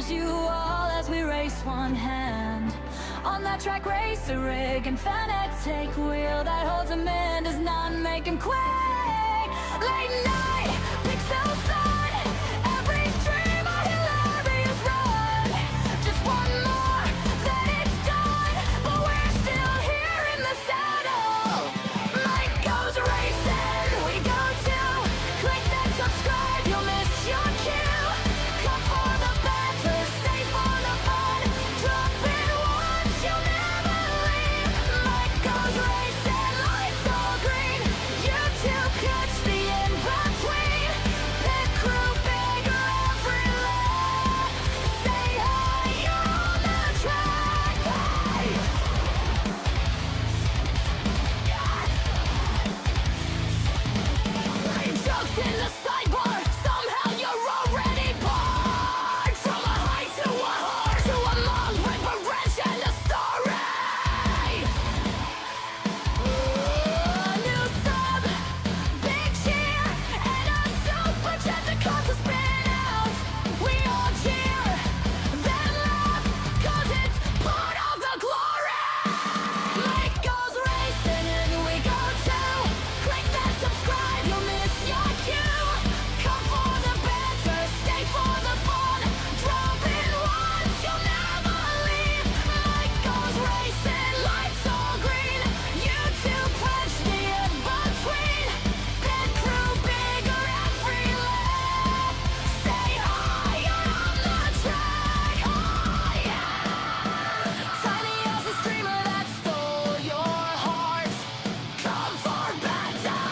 miss you all as we race one hand on that track racer rig, and Fanatec wheel that holds him in does not make him quake. Late night, pixel sun, every stream a hilarious run. Just one more, then it's done, but we're still here in the saddle. Mike goes racing, we go too. Click that subscribe, you'll miss your cue. Come for the banter, stay for the fun. Drop in once, you'll never leave. Mike goes racing, lights all green. You two catch the in-between. Pit crew bigger every lap. Say hi, you're on the track. Hey! Jokes in the sidebar, somehow you're already bored. From a high to a horse, to a long paper wrench and a story. New sub, big cheer, and a super jet that comes to spin out. We all cheer, then laugh, 'cause it's part of the glory. Mike goes racing and we go too. Click that subscribe, you'll miss your cue. Come for the banter, stay for the fun. Drop in once, you'll never leave. Mike goes racing, lights all green. You two punch the in-between. Pit crew bigger every lap. Say hi, you're on the track. Oh yeah. Tiny Aussie streamer that stole your heart. Come for banter.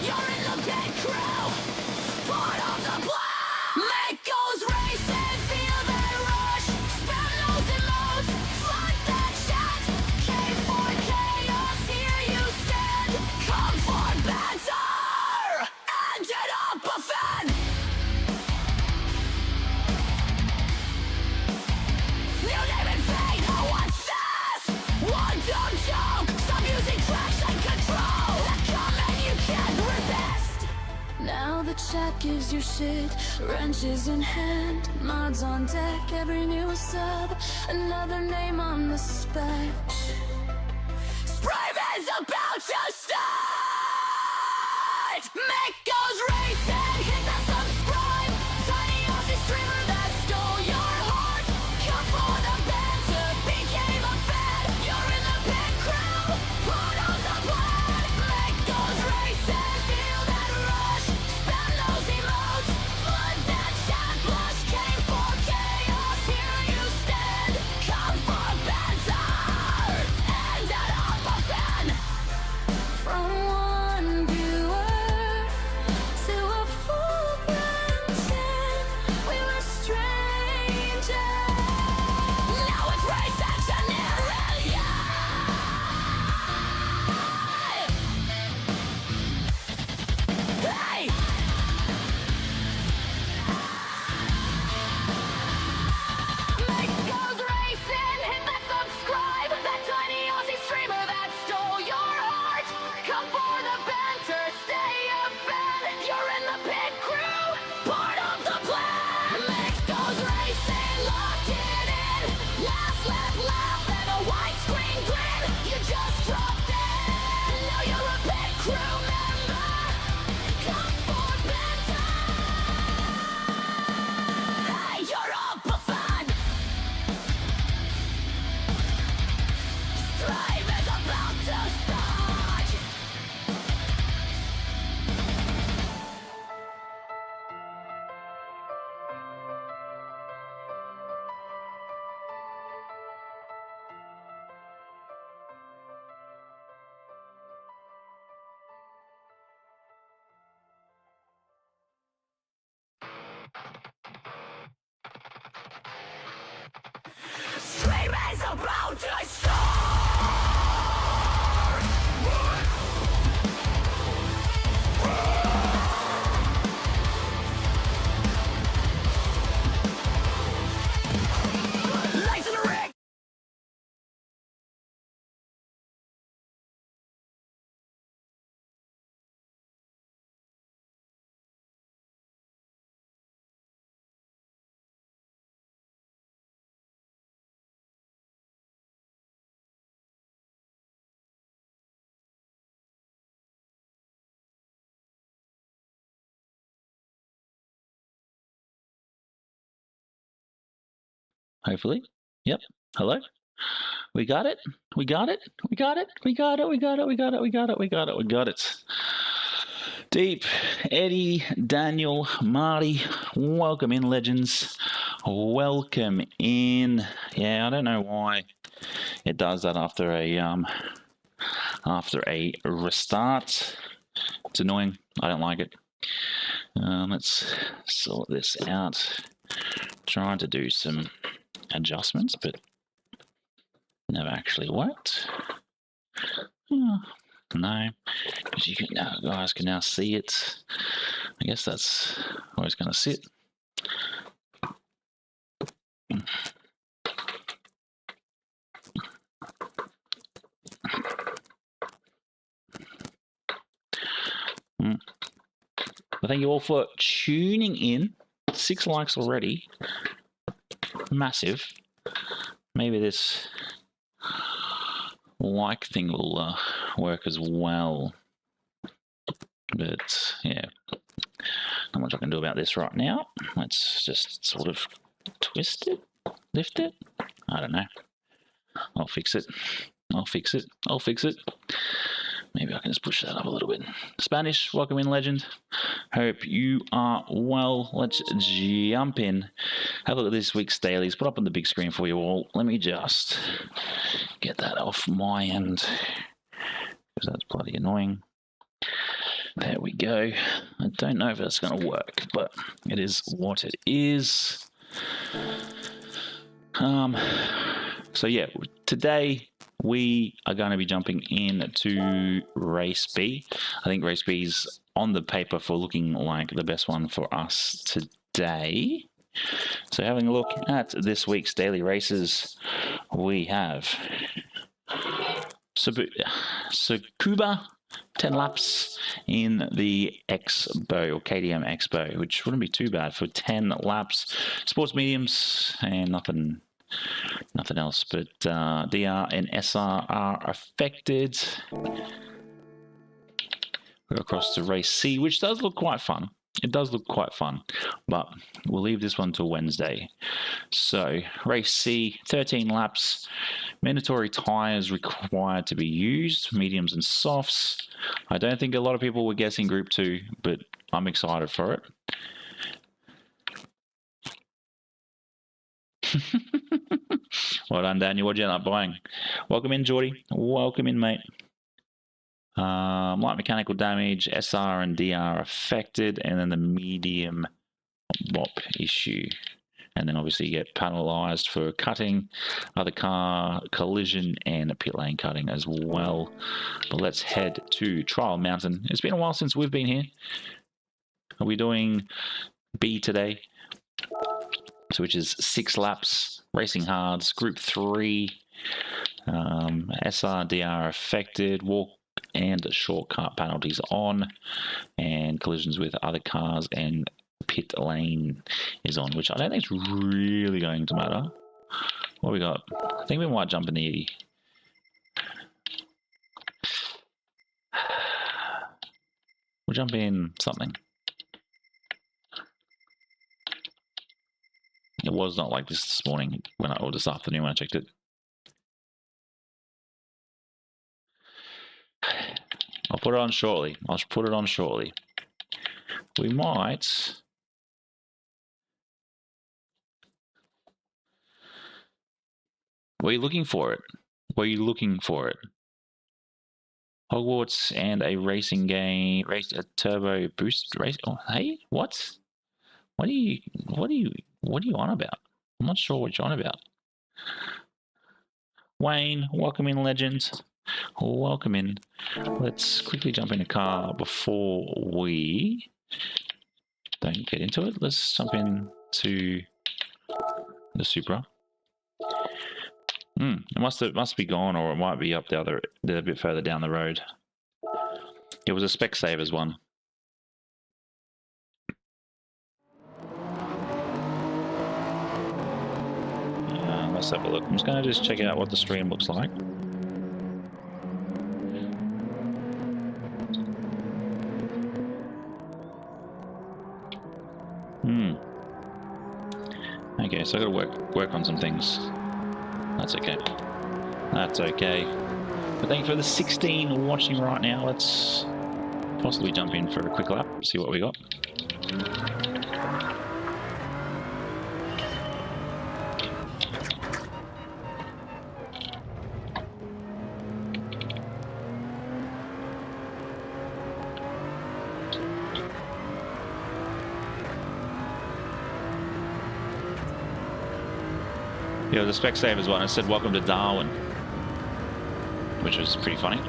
You're in the pit crew, part of the plan. Mike goes racing, feel that rush. Spam those emotes, flood that chat. Came for chaos, here you stand. Come for banter, ended up a fan. New name and fate, what's this? One dumb joke, stop using traction control. That comment you can't resist. Now the chat gives you shit, wrenches in hand, mods on deck, every new sub, another name on the spec. Sprime is about to start! Mick goes racing, hit that subscribe. Tiny Aussie streamer that stole your heart. Come for the banter, became a fan. You're in the pit crew, part of the plan. Mick goes racing, feel that rush. Spam those emotes, flood that chat blush. Came for chaos, here you stand. Come for banter, ended up a fan. From one viewer to a full-blown 10, we were strangers. Now it's race engineering, Hey! Mike goes racing, hit that subscribe. That tiny Aussie streamer that stole your heart. Come for the banter, stay a fan. You're in the pit crew, part of the plan. Mike goes racing, locked it in. Last lap laugh and a widescreen grin. You just dropped in, now you're a pit crew member. Come for banter. Hey, you're up a fan. Strive is about to start. Stream is about to start. Hopefully. Yep. Hello. We got it. We got it. We got it. We got it. We got it. We got it. We got it. We got it. We got it. Deep, Eddie, Daniel, Marty, welcome in, legends. Welcome in. Yeah, I don't know why it does that after a restart. It's annoying. I don't like it. Let's sort this out. Trying to do some adjustments, but never actually worked. Oh, no, because you can now, guys can now see it. I guess that's where it's going to sit. Well, thank you all for tuning in. 6 likes already. Massive. Maybe this like thing will work as well. But yeah, not much I can do about this right now. Let's just sort of twist it, lift it. I don't know. I'll fix it. I'll fix it. I'll fix it. Maybe I can just push that up a little bit. Spanish, welcome in, legend. Hope you are well. Let's jump in. Have a look at this week's dailies. Put up on the big screen for you all. Let me just get that off my end, because that's bloody annoying. There we go. I don't know if that's going to work, but it is what it is. So yeah, today we are going to be jumping into race B. I think race B is on the paper for looking like the best one for us today. So having a look at this week's daily races, we have Tsukuba 10 laps in the Expo, or KDM Expo, which wouldn't be too bad for 10 laps. Sports mediums and nothing else, but DR and SR are affected. We're across to race C, which does look quite fun. It does look quite fun, but we'll leave this one till Wednesday. So race C, 13 laps, mandatory tyres required to be used, mediums and softs. I don't think a lot of people were guessing Group 2, but I'm excited for it. Well done, Daniel. What'd you end up buying? Welcome in, Geordie. Welcome in, mate. Light mechanical damage, SR and DR affected, and then the medium bop issue. And then obviously you get penalised for cutting, other car collision, and pit lane cutting as well. But let's head to Trial Mountain. It's been a while since we've been here. Are we doing B today? So which is 6 laps, racing hards, Group 3, SR, DR affected, walk and shortcut penalties on, and collisions with other cars and pit lane is on, which I don't think is really going to matter. What we got? I think we might jump in the... We'll jump in something. It was not like this morning or this afternoon when I checked it. I'll put it on shortly. I'll put it on shortly. We might... Were you looking for it? Were you looking for it? Hogwarts and a racing game, a turbo boost race. Oh, hey, what? What are you on about? I'm not sure what you're on about. Wayne, welcome in, legend. Welcome in. Let's quickly jump in a car before we don't get into it. Let's jump into the Supra. It must be gone, or it might be up a bit further down the road. It was a Spec Savers one. Let's have a look. I'm just going to just check out what the stream looks like. Okay, Yeah, so I gotta work on some things. That's okay. That's okay. But thank you for the 16 watching right now. Let's possibly jump in for a quick lap, see what we got. Yeah, the Spec Savers one, it said welcome to Darwin, which was pretty funny.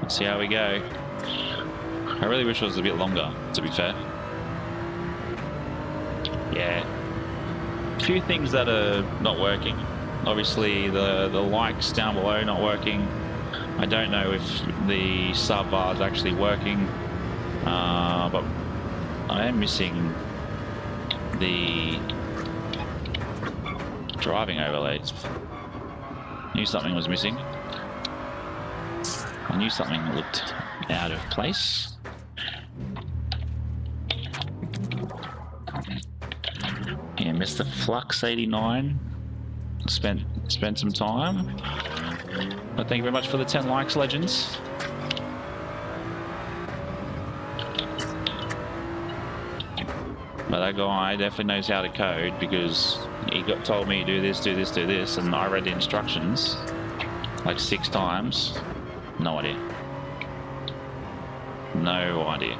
See how we go. I really wish it was a bit longer, to be fair. Yeah. A few things that are not working. Obviously, the likes down below not working. I don't know if the sub bar is actually working, but I am missing the driving overlays. Knew something was missing. I knew something looked out of place. Yeah, Mr. Flux 89 spent some time. But thank you very much for the 10 likes, legends. But that guy definitely knows how to code, because he told me do this, do this, do this, and I read the instructions like 6 times. No idea. No idea.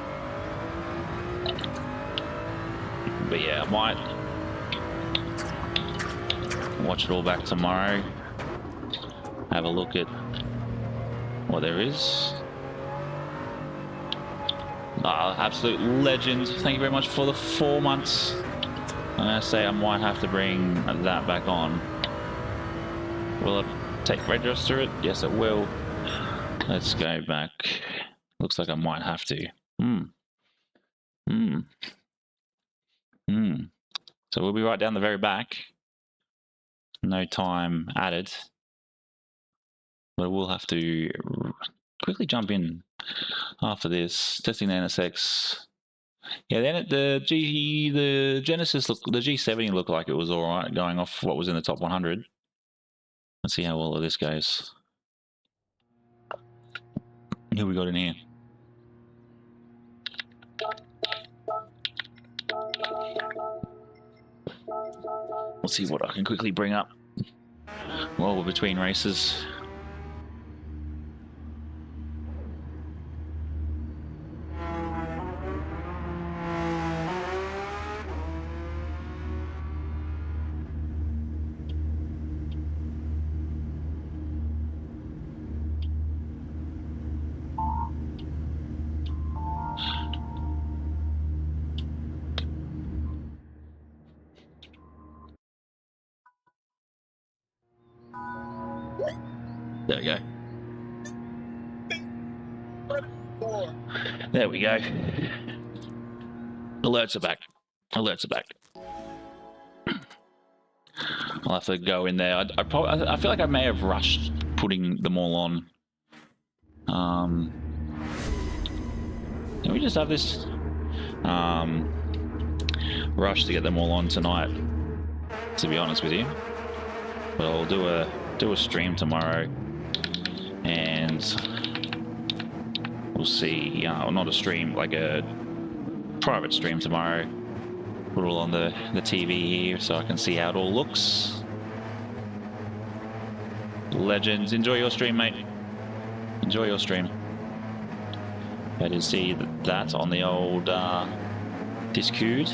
But yeah, I might watch it all back tomorrow. Have a look at what there is. Absolute legend. Thank you very much for the 4 months. I'm gonna say I might have to bring that back on. Will it take register it? Yes, it will. Let's go back. Looks like I might have to. So we'll be right down the very back. No time added. But we'll have to quickly jump in after this. Testing the NSX. Yeah, then the Genesis the G70 looked like it was alright, going off what was in the top 100. Let's see how well this goes. Who we got in here? Let's see what I can quickly bring up while we're between races. There we go. There we go. Alerts are back. Alerts are back. I'll have to go in there. I feel like I may have rushed putting them all on. Can we just have this rush to get them all on tonight? To be honest with you, but I'll do a stream tomorrow, and we'll see. Not a stream, like a private stream tomorrow. Put it all on the TV here so I can see how it all looks. Legends, enjoy your stream, mate. Enjoy your stream. I did see that on the old Discord.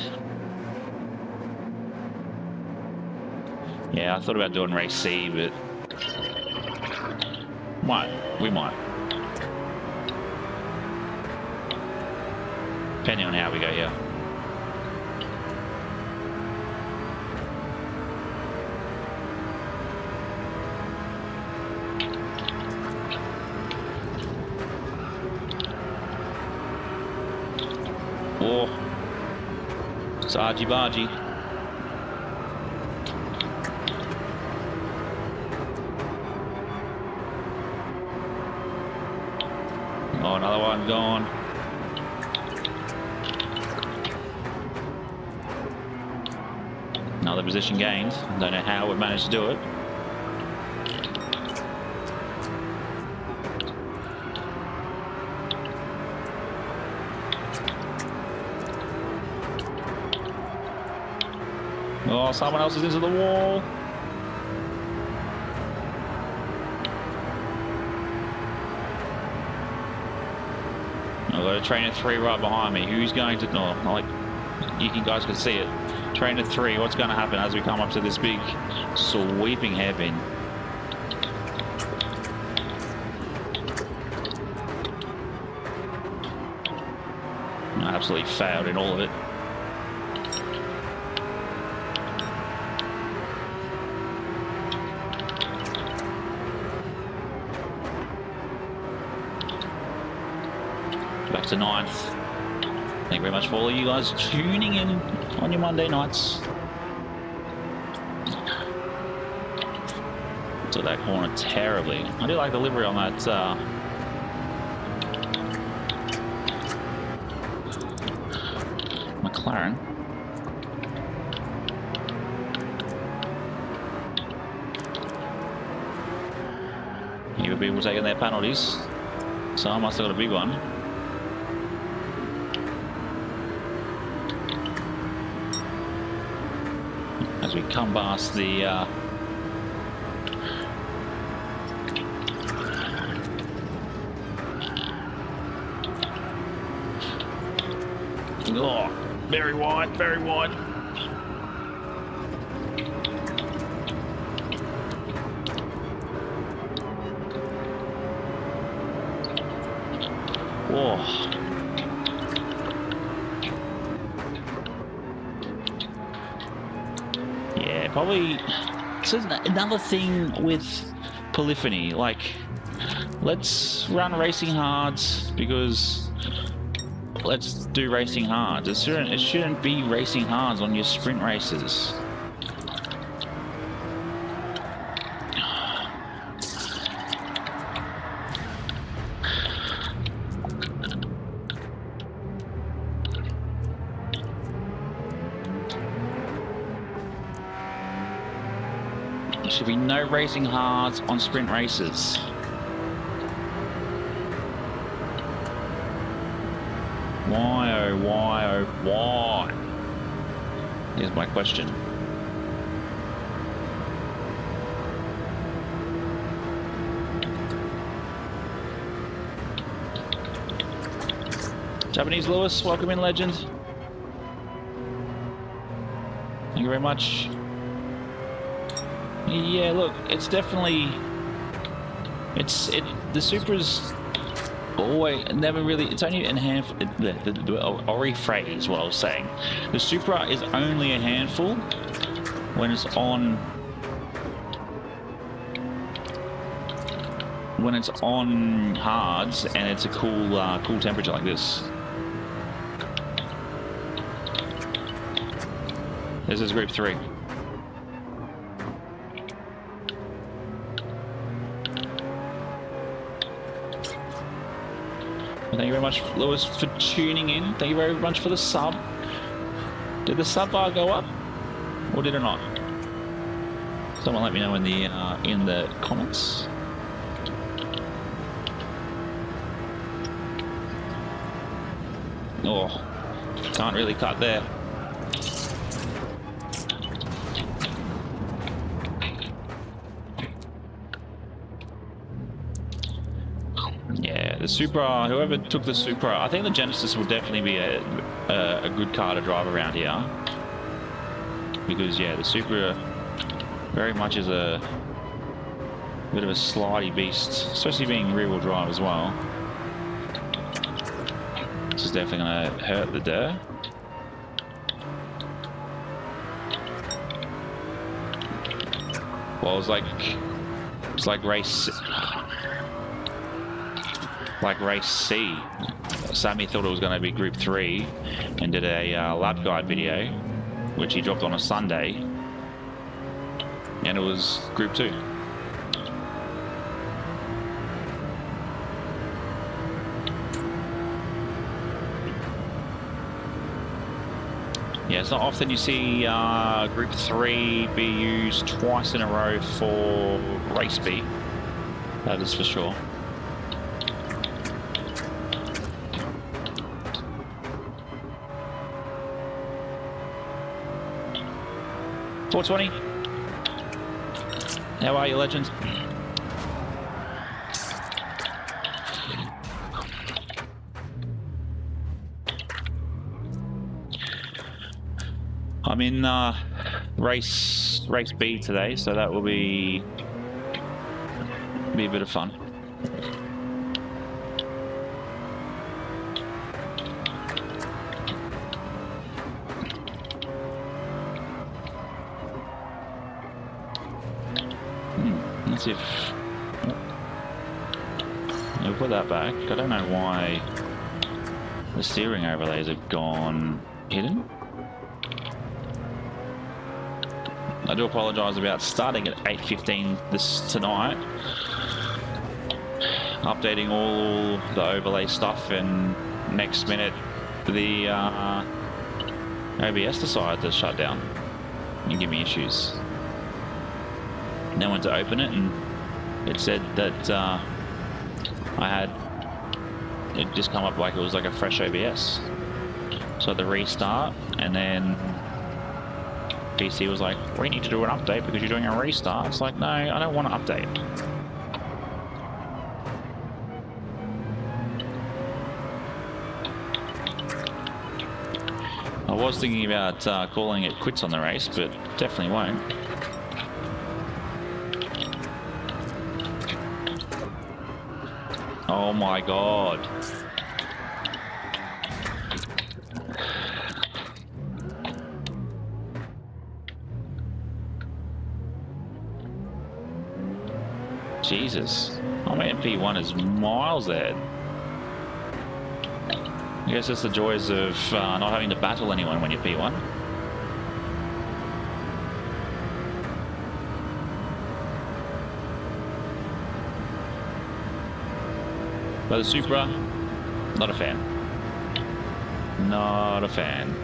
Yeah, I thought about doing race C, but We might. Depending on how we go here. Oh, it's argy-bargy. Oh, another one gone. Another position gained. Don't know how we managed to do it. Oh, someone else is into the wall. I've got a train of 3 right behind me. Who's going to... No, like, you guys can see it. Train of 3, what's going to happen as we come up to this big sweeping hairpin? I absolutely failed in all of it. Back to 9th. Thank you very much for all of you guys tuning in on your Monday nights. Took that corner terribly. I do like the livery on that McLaren. Here were people taking their penalties. So I must have got a big one. As we come past the oh, very wide, very wide. Whoa. Probably, so another thing with polyphony, like, let's run racing hards because let's do racing hards. It shouldn't be racing hards on your sprint races. There should be no racing hards on sprint races. Why, oh, why, oh, why? Here's my question. Japanese Lewis, welcome in, legend. Thank you very much. Yeah, look, it's definitely, the Supra's always, never really, it's only a handful, I'll rephrase what I was saying. The Supra is only a handful when it's on hards and it's a cool temperature like this. This is group 3. Thank you very much, Lewis, for tuning in. Thank you very much for the sub. Did the sub bar go up, or did it not? Someone let me know in the comments. Oh, can't really cut there. The Supra, whoever took the Supra, I think the Genesis will definitely be a good car to drive around here. Because, yeah, the Supra very much is a Bit of a slidey beast, especially being rear-wheel drive as well. This is definitely going to hurt the dirt. Well, it's like race C. Sammy thought it was going to be Group 3 and did a lap guide video, which he dropped on a Sunday, and it was Group 2. Yeah, it's not often you see Group 3 be used twice in a row for Race B. That is for sure. $420. How are you, legend? I'm in race B today, so that will be a bit of fun. Let's see if I'll put that back. I don't know why the steering overlays have gone hidden. I do apologise about starting at 8:15 tonight, updating all the overlay stuff, and next minute the OBS decided to shut down and give me issues. Then went to open it and it said that it just come up like it was like a fresh OBS. So I had to restart, and then PC was like, we need to do an update because you're doing a restart. It's like, no, I don't want to update. I was thinking about calling it quits on the race, but definitely won't. Oh my god. Jesus. Oh man, P1 is miles ahead. I guess it's the joys of not having to battle anyone when you're P1. But the Supra, not a fan. Not a fan.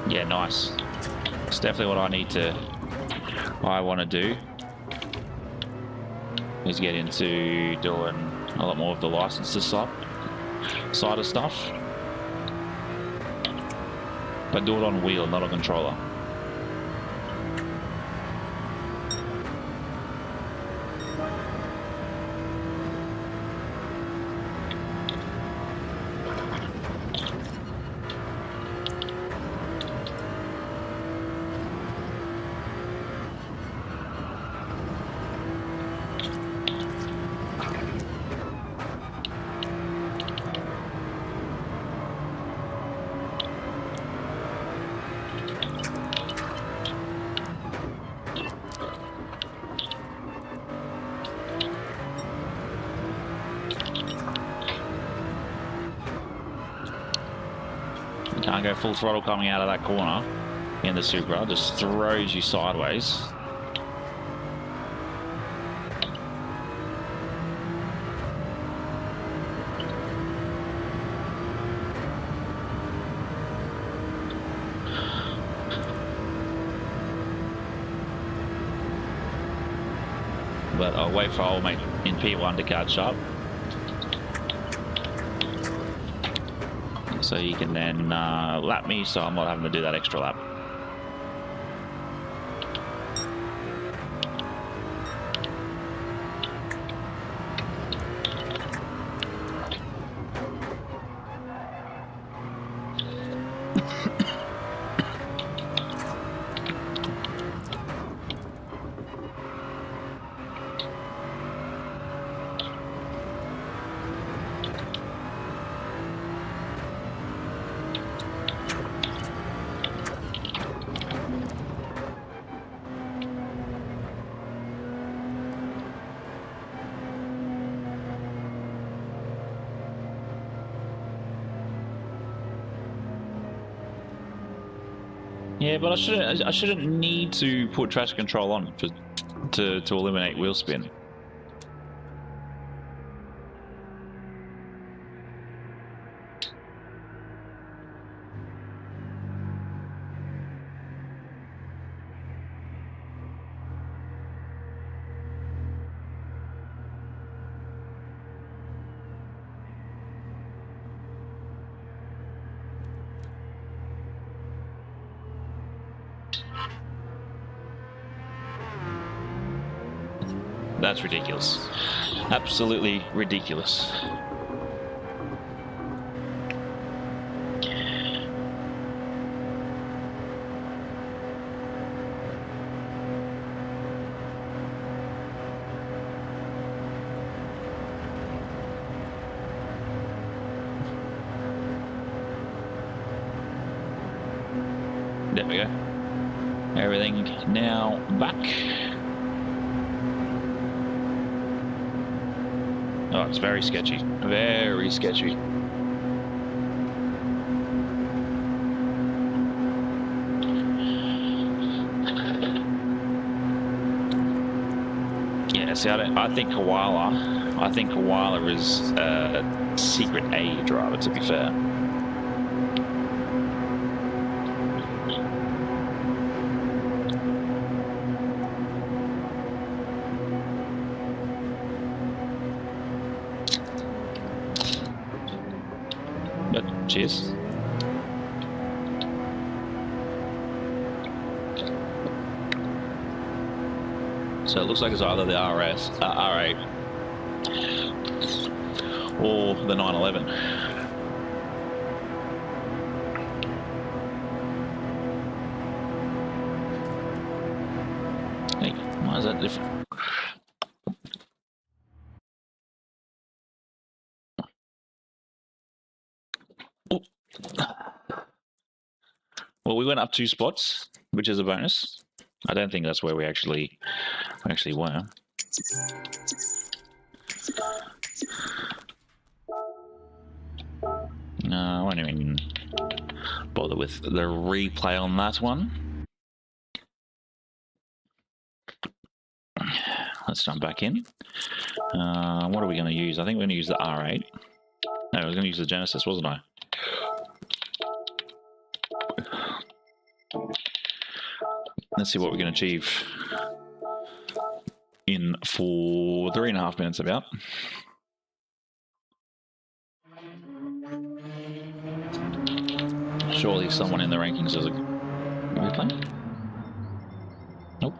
Yeah, nice. It's definitely what I want to do, is get into doing a lot more of the licensed side of stuff, but do it on wheel, not on controller. Can't go full throttle coming out of that corner in the Supra, just throws you sideways. but I'll wait for old mate in P1 to catch up. So he can then lap me, so I'm not having to do that extra lap. Yeah, but I shouldn't need to put traction control on to eliminate wheel spin. That's ridiculous. Absolutely ridiculous. There we go. Everything now back. Oh, it's very sketchy. Very sketchy. Yeah, see, I think Koala is a secret A driver, to be fair. Cheers. So it looks like it's either the R8 or the 911. Hey, why is that different? Well, we went up 2 spots, which is a bonus. I don't think that's where we actually were. No, I won't even bother with the replay on that one. Let's jump back in. What are we going to use? I think we're going to use the R8. No, I was going to use the Genesis, wasn't I? Let's see what we can achieve in for 3.5 minutes about. Surely someone in the rankings is a replay? Nope.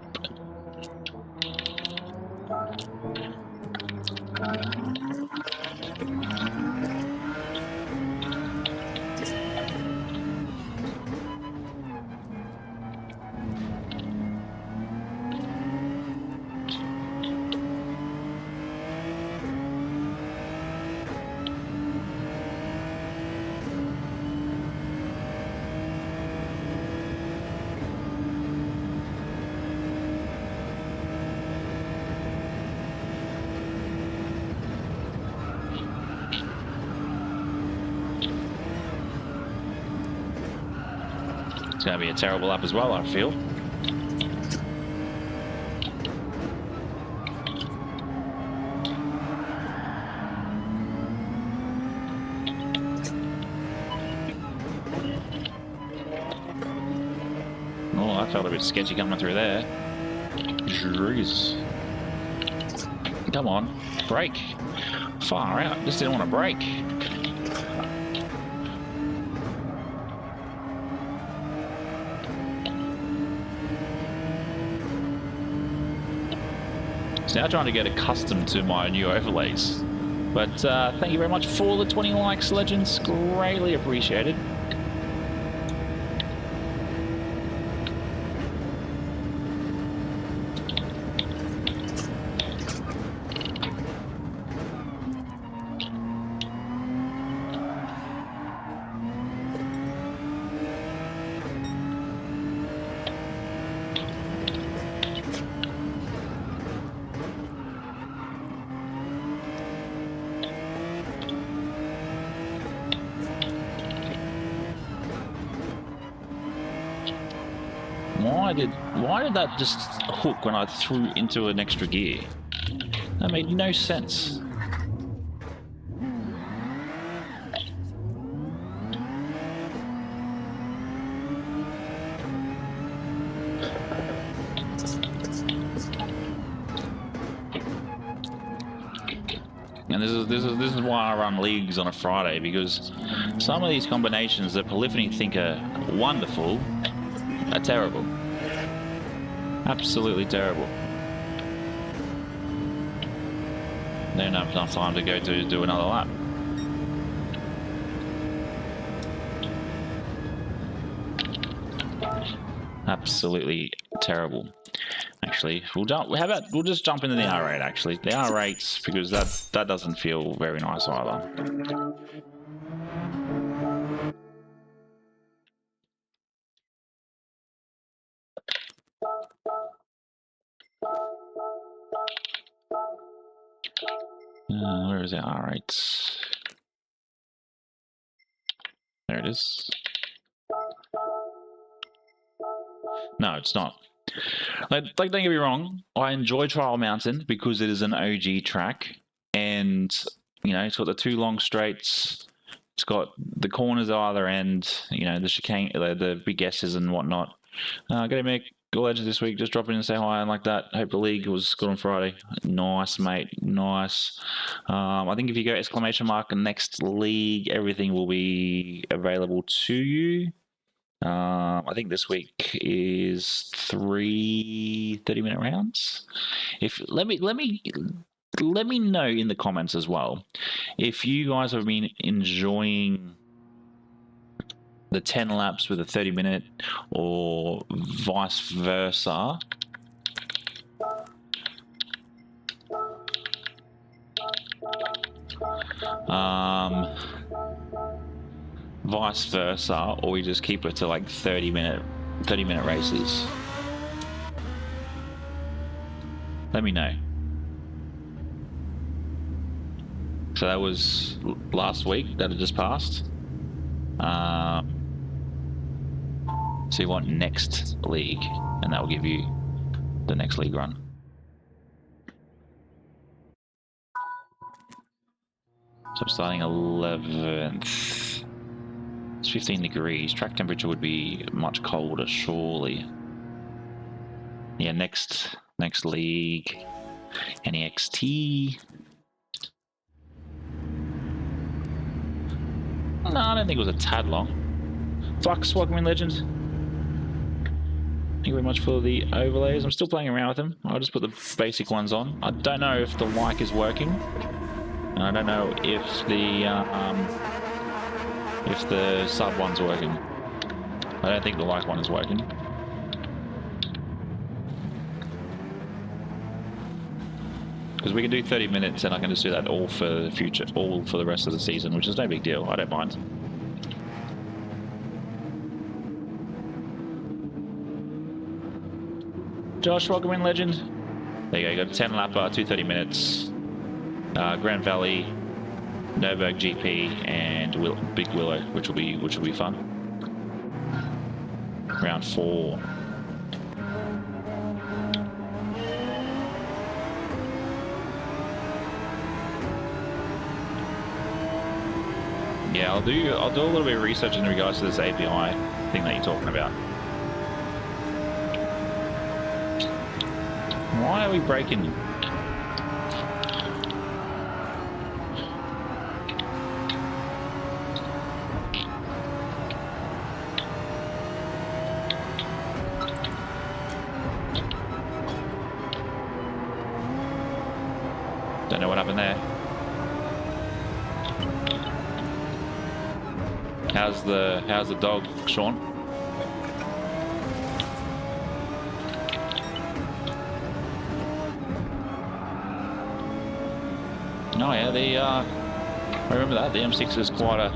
It's going to be a terrible lap as well, I feel. Oh, I felt a bit sketchy coming through there. Jeez. Come on, brake. Far out, just didn't want to brake. So now trying to get accustomed to my new overlays. But thank you very much for the 20 likes, legends. Greatly appreciated. Why did that just hook when I threw into an extra gear? That made no sense. And this is why I run leagues on a Friday, because some of these combinations that Polyphony think are wonderful are terrible. Absolutely terrible. They don't have enough time to go to do another lap. Absolutely terrible. Actually, we'll just jump into the R8 actually. The R8s, because that doesn't feel very nice either. Where is it? R8. There it is. No, it's not. Like, don't get me wrong, I enjoy Trial Mountain because it is an OG track, and you know, it's got the two long straights, it's got the corners at either end, you know, the chicane, the big S's and whatnot. Gonna make Go Legends this week, just drop in and say hi and like that. Hope the league was good on Friday. Nice, mate, nice. I think if you go !! next league, everything will be available to you. I think this week is 3 30-minute rounds. Let me know in the comments as well if you guys have been enjoying the 10 laps with a 30-minute or vice versa. Vice versa, or we just keep it to like 30-minute races. Let me know. So that was last week that had just passed. So you want next league, and that will give you the next league run. So I'm starting 11th. It's 15 degrees. Track temperature would be much colder, surely. Yeah, next league. NEXT. No, I don't think it was a tad long. Flux, welcome in, legend. Thank you very much for the overlays. I'm still playing around with them. I'll just put the basic ones on. I don't know if the mic is working, and I don't know if the sub one's working. I don't think the like one is working. Because we can do 30 minutes, and I can just do that all for the future, all for the rest of the season, which is no big deal. I don't mind. Josh, welcome in, legend. There you go. You got a 10 lapper, 2 30 minutes. Grand Valley, Nürburgring GP, and Big Willow, which will be fun. Round 4. Yeah, I'll do a little bit of research in regards to this API thing that you're talking about. Why are we breaking? happened there? How's the dog, Sean? Oh yeah, I remember that. The M6 is quite a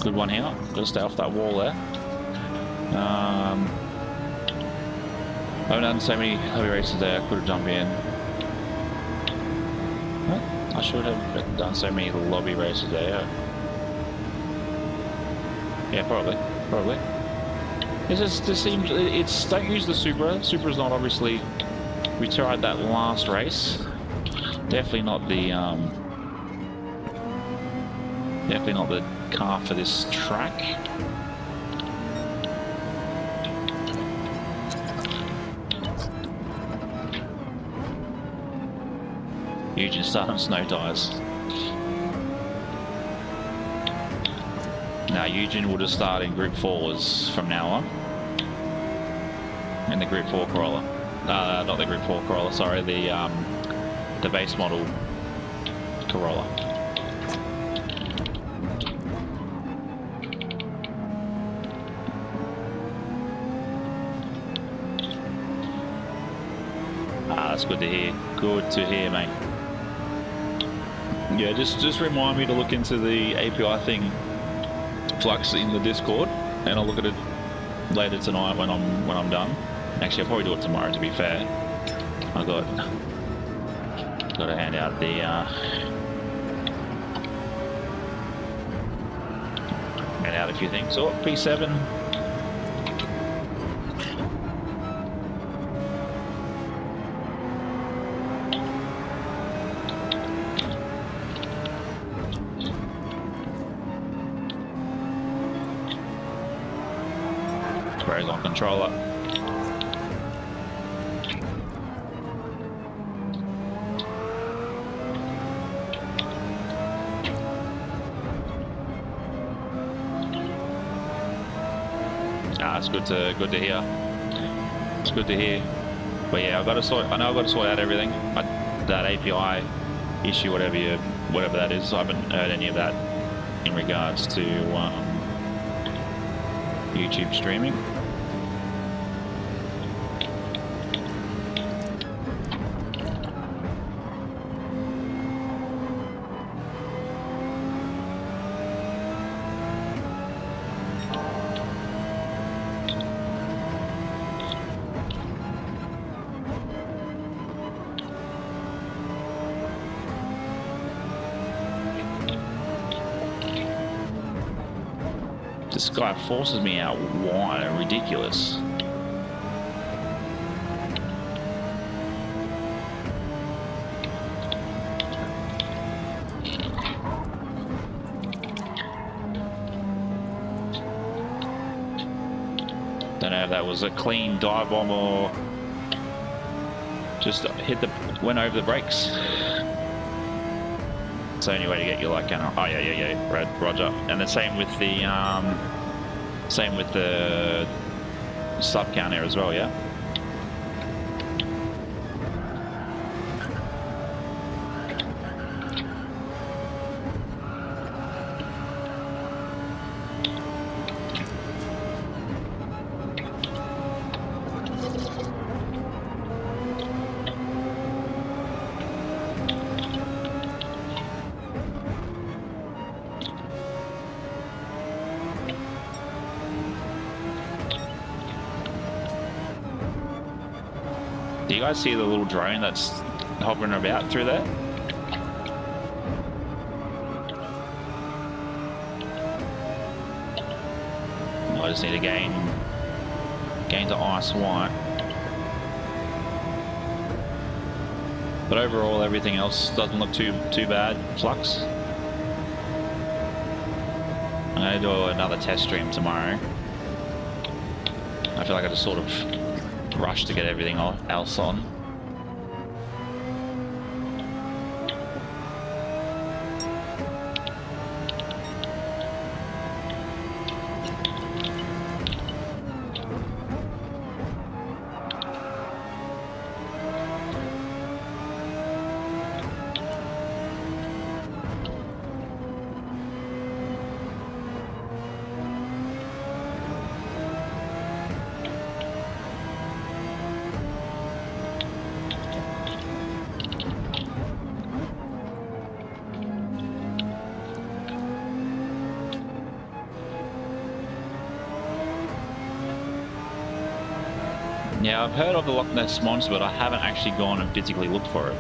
good one here. Got to stay off that wall there. I haven't done so many heavy races there. I could have jumped in. I should have done so many lobby races there. Yeah, probably. It just seems it's don't use the Supra. Supra's not obviously. We tried that last race. Definitely not the car for this track. Eugene started on snow tyres. Now Eugene will just start in Group 4s from now on. In the Group 4 Corolla. Not the Group 4 Corolla, sorry, the base model Corolla. That's good to hear. Good to hear, mate. Yeah, just remind me to look into the API thing, Flux, in the Discord, and I'll look at it later tonight when I'm done. Actually, I'll probably do it tomorrow. To be fair, I got to hand out the hand out a few things. Oh, P7. Very long controller. It's good to hear. It's good to hear. But yeah, I know I've got to sort out everything. That API issue, whatever that is. I haven't heard any of that in regards to YouTube streaming. This guy forces me out wide and ridiculous. Don't know if that was a clean dive bomb or just went over the brakes. It's the only way to get your light counter. Oh yeah, Roger. And the same with the sub counter as well, yeah. Do you guys see the little drone that's hovering about through there? I just need to gain to ice white. But overall, everything else doesn't look too bad. Flux. I'm gonna do another test stream tomorrow. I feel like I just sort of rush to get everything else on. Yeah, I've heard of the Loch Ness Monster, but I haven't actually gone and physically looked for it.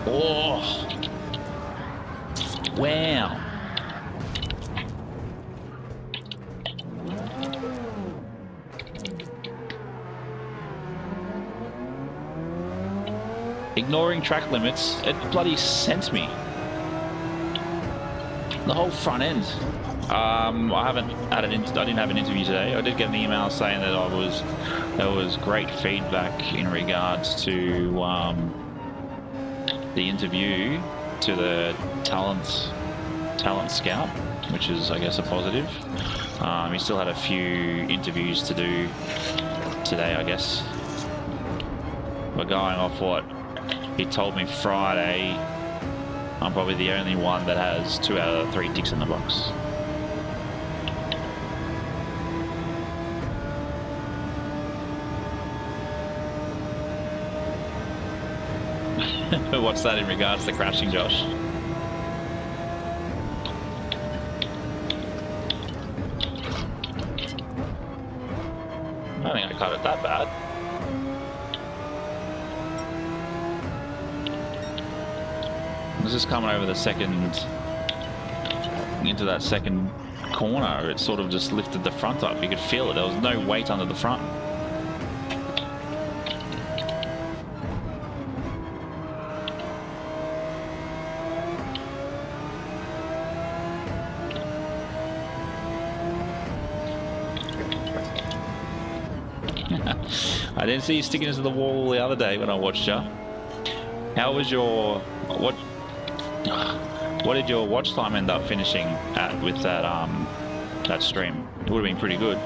Oh! Wow! Ignoring track limits, it bloody sent me. The whole front end. I haven't had I didn't have an interview today. I did get an email saying that there was great feedback in regards to the interview to the talent scout, which is, I guess, a positive. He still had a few interviews to do today, I guess. But going off what he told me Friday, I'm probably the only one that has 2 out of 3 ticks in the box. What's that in regards to crashing, Josh? I don't think I cut it that bad. I was just coming over the into that second corner. It sort of just lifted the front up. You could feel it. There was no weight under the front. I didn't see you sticking into the wall the other day when I watched you. How was your what did your watch time end up finishing at with that stream? It would have been pretty good.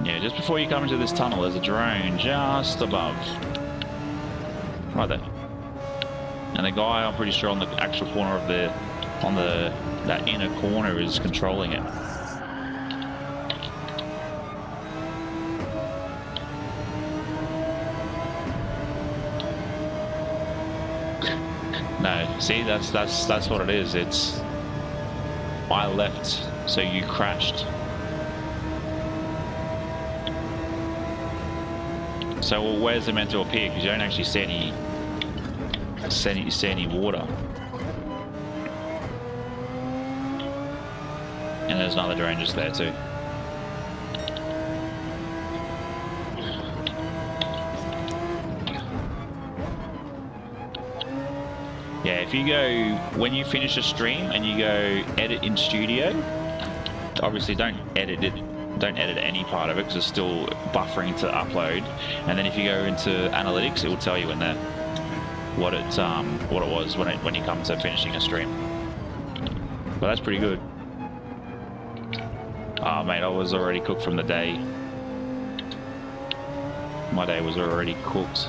Yeah, just before you come into this tunnel, there's a drone just above. Right there. And the guy, I'm pretty sure on the actual corner of that inner corner is controlling it. No, see, that's what it is. It's I left, so you crashed. So, well, where's it meant to appear? Because you don't actually see any water. And there's another drone just there too. Yeah, if you go, when you finish a stream and you go edit in studio, obviously don't edit any part of it because it's still buffering to upload. And then if you go into analytics, it will tell you in there what it was when you come to finishing a stream. But that's pretty good. Ah, mate, I was already cooked from the day. My day was already cooked.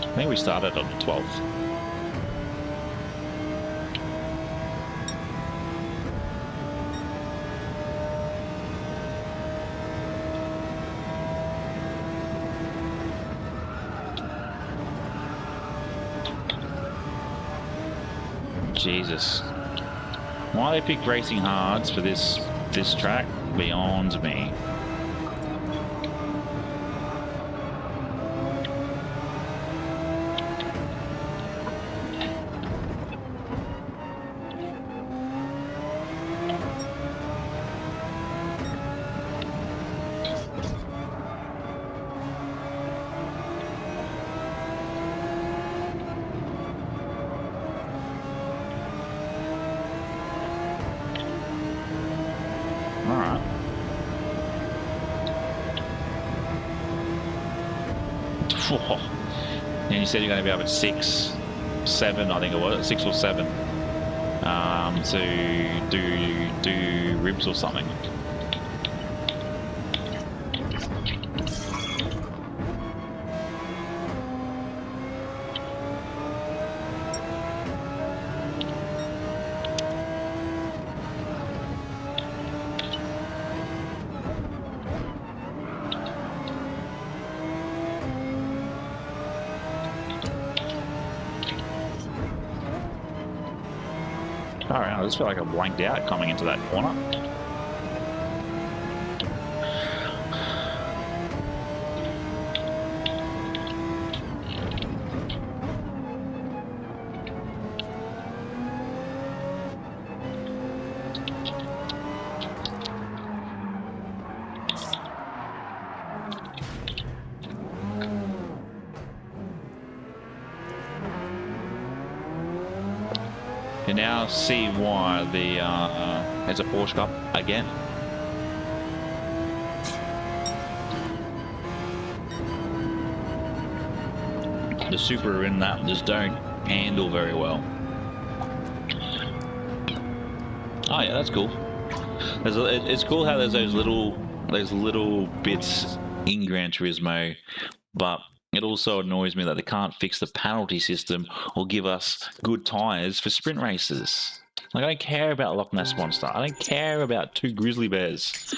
I think we started on the 12th. Jesus. Why they pick racing hards for this track? Beyond me. And you said you're going to be up at 6, 7, I think it was, 6 or 7, to do ribs or something. Alright, I just feel like I blanked out coming into that corner. You now see why the there's a Porsche Cup again. The Subaru in that just don't handle very well. Oh yeah, that's cool. It's cool how there's those little bits in Gran Turismo, but it also annoys me that they can't fix the penalty system or give us good tyres for sprint races. Like, I don't care about Loch Ness Monster. I don't care about 2 grizzly bears.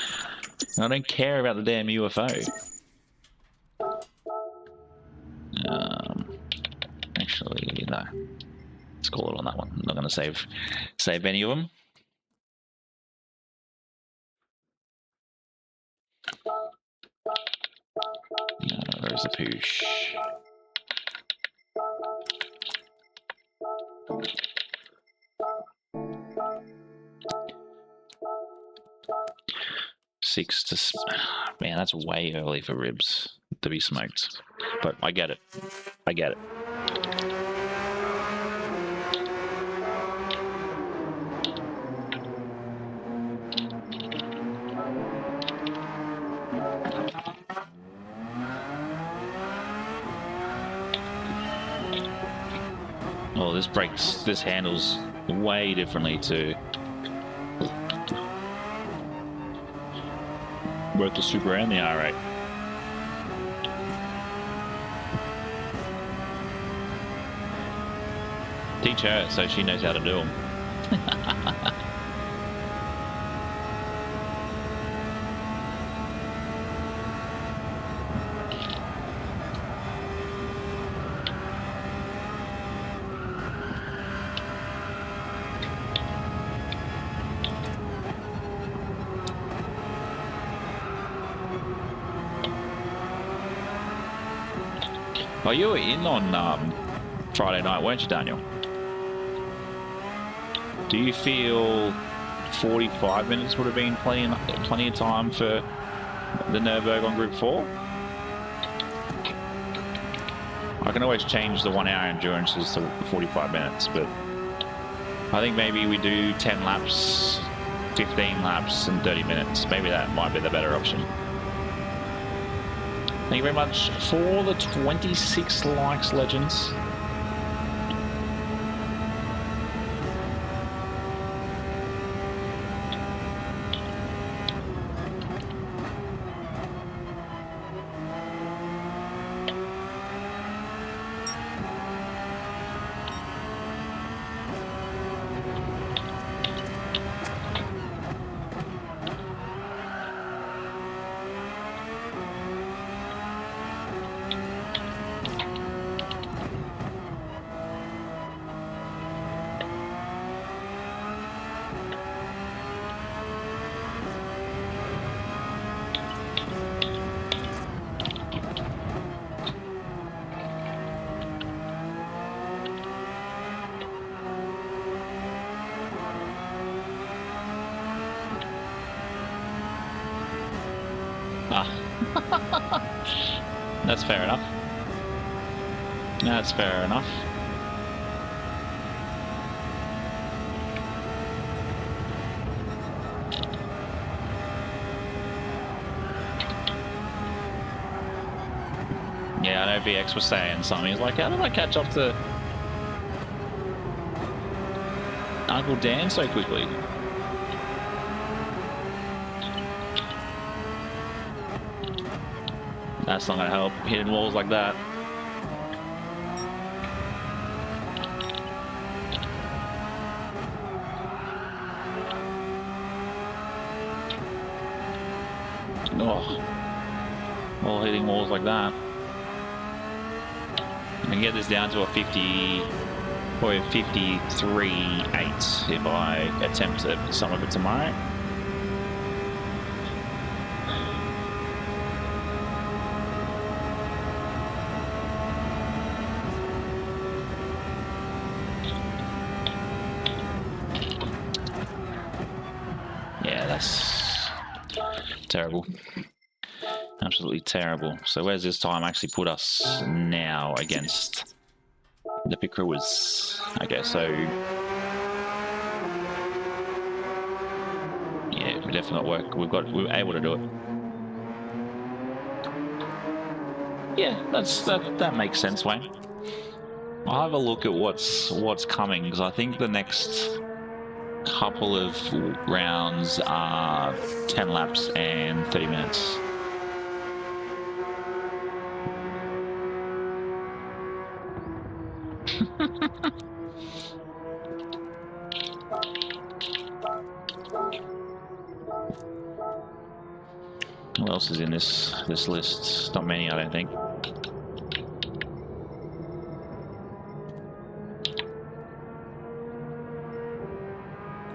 And I don't care about the damn UFO. Actually, no. Let's call it on that one. I'm not going to save any of them. Where's the poosh? Man, that's way early for ribs to be smoked. But I get it. I get it. Oh, this handles way differently to both the Super and the R8. Teach her so she knows how to do them. Oh, you were in on Friday night, weren't you, Daniel? Do you feel 45 minutes would have been plenty of time for the Nürburgring on Group 4? I can always change the 1 hour endurances to 45 minutes, but I think maybe we do 10 laps, 15 laps, and 30 minutes. Maybe that might be the better option. Thank you very much for the 26 likes, legends. That's fair enough. That's fair enough. Yeah, I know VX was saying something. He's like, how did I catch up to Uncle Dan so quickly? That's not gonna help, hitting walls like that. Oh, all hitting walls like that. I can get this down to a 50 or a 53.8 if I attempt some of it tomorrow. Yeah, that's terrible. Absolutely terrible. So where's this time actually put us now against the pit crewers? Okay, so yeah, we definitely work. We were able to do it. Yeah, that makes sense, Wayne. I'll have a look at what's coming, because I think the next couple of rounds are 10 laps and 30 minutes. What else is in this list? Not many, I don't think.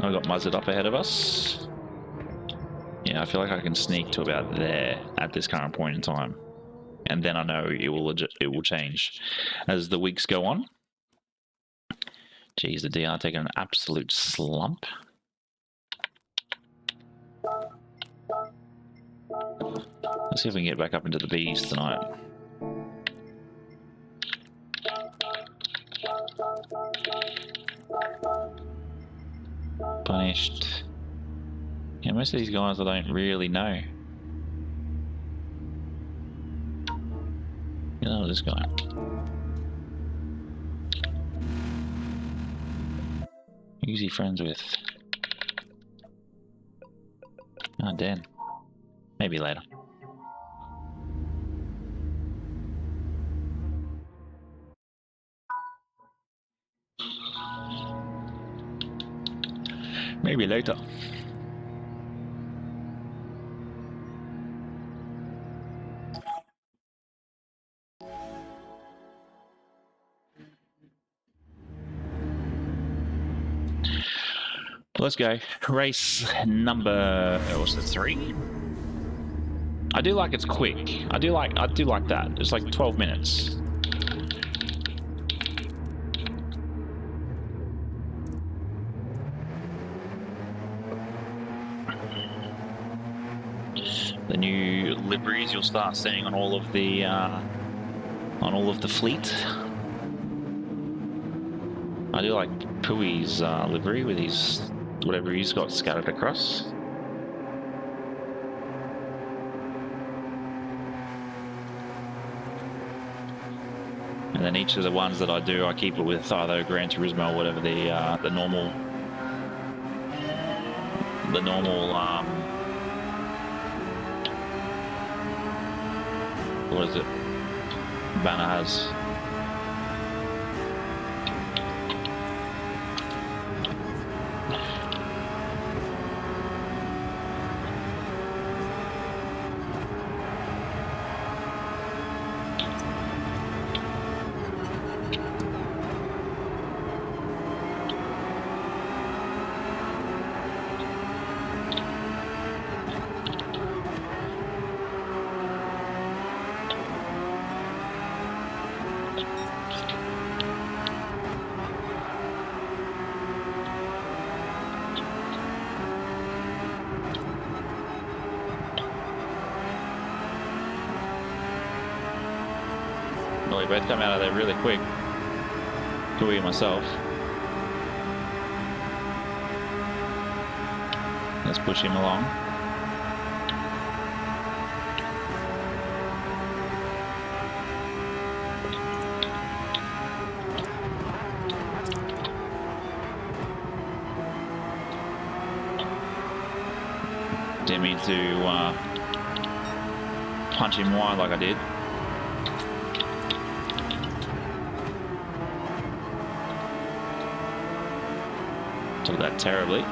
I got muzzled up ahead of us. Yeah, I feel like I can sneak to about there at this current point in time, and then I know it will change as the weeks go on. Geez, the DR taking an absolute slump. Let's see if we can get back up into the Bs tonight. Punished. Yeah, most of these guys I don't really know. You know this guy. Who's he friends with? Oh, Dan. Maybe later. Maybe later. Let's go. Race number, what's it, 3? I do like it's quick. I do like that. It's like 12 minutes. The new liveries you'll start seeing on all of the fleet. I do like Pui's livery with his whatever he's got scattered across. And then each of the ones that I do, I keep it with either Gran Turismo or whatever the normal what is it? Banner has. Well, we both come out of there really quick. Gooey and myself. Let's push him along. Didn't mean to punch him wide like I did. Took that terribly.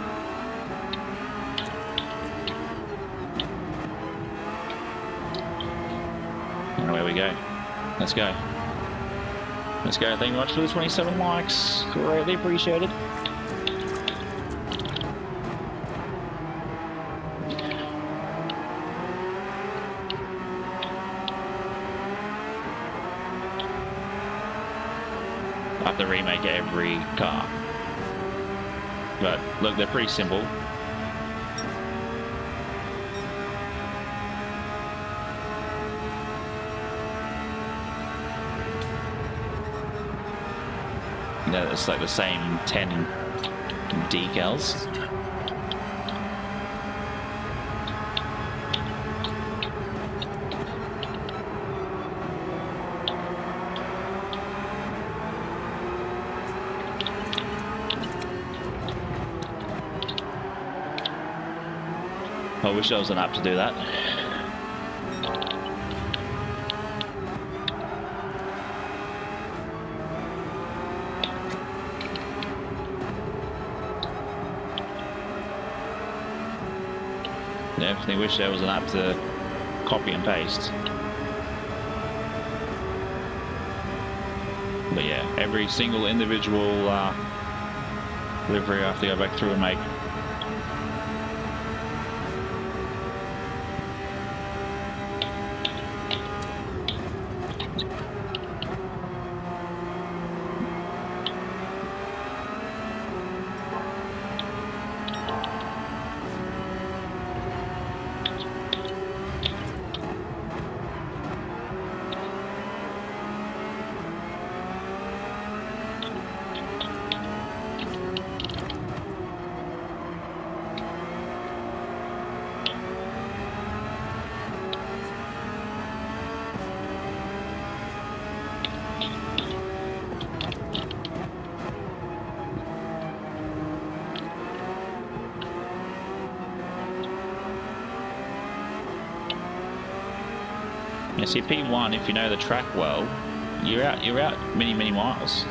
And away we go. Let's go. Let's go. Thank you very much for the 27 likes. Greatly appreciated. I have to remake every car. But look, they're pretty simple. Yeah, it's like the same 10 decals. I wish there was an app to do that. Definitely wish there was an app to copy and paste. But yeah, every single individual livery I have to go back through and make. Yeah, see, P1, if you know the track well, you're out many miles.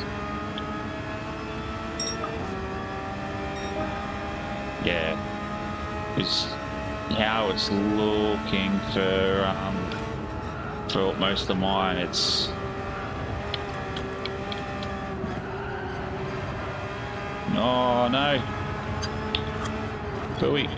Yeah, it's how it's looking for most of mine. It's oh no, Booey.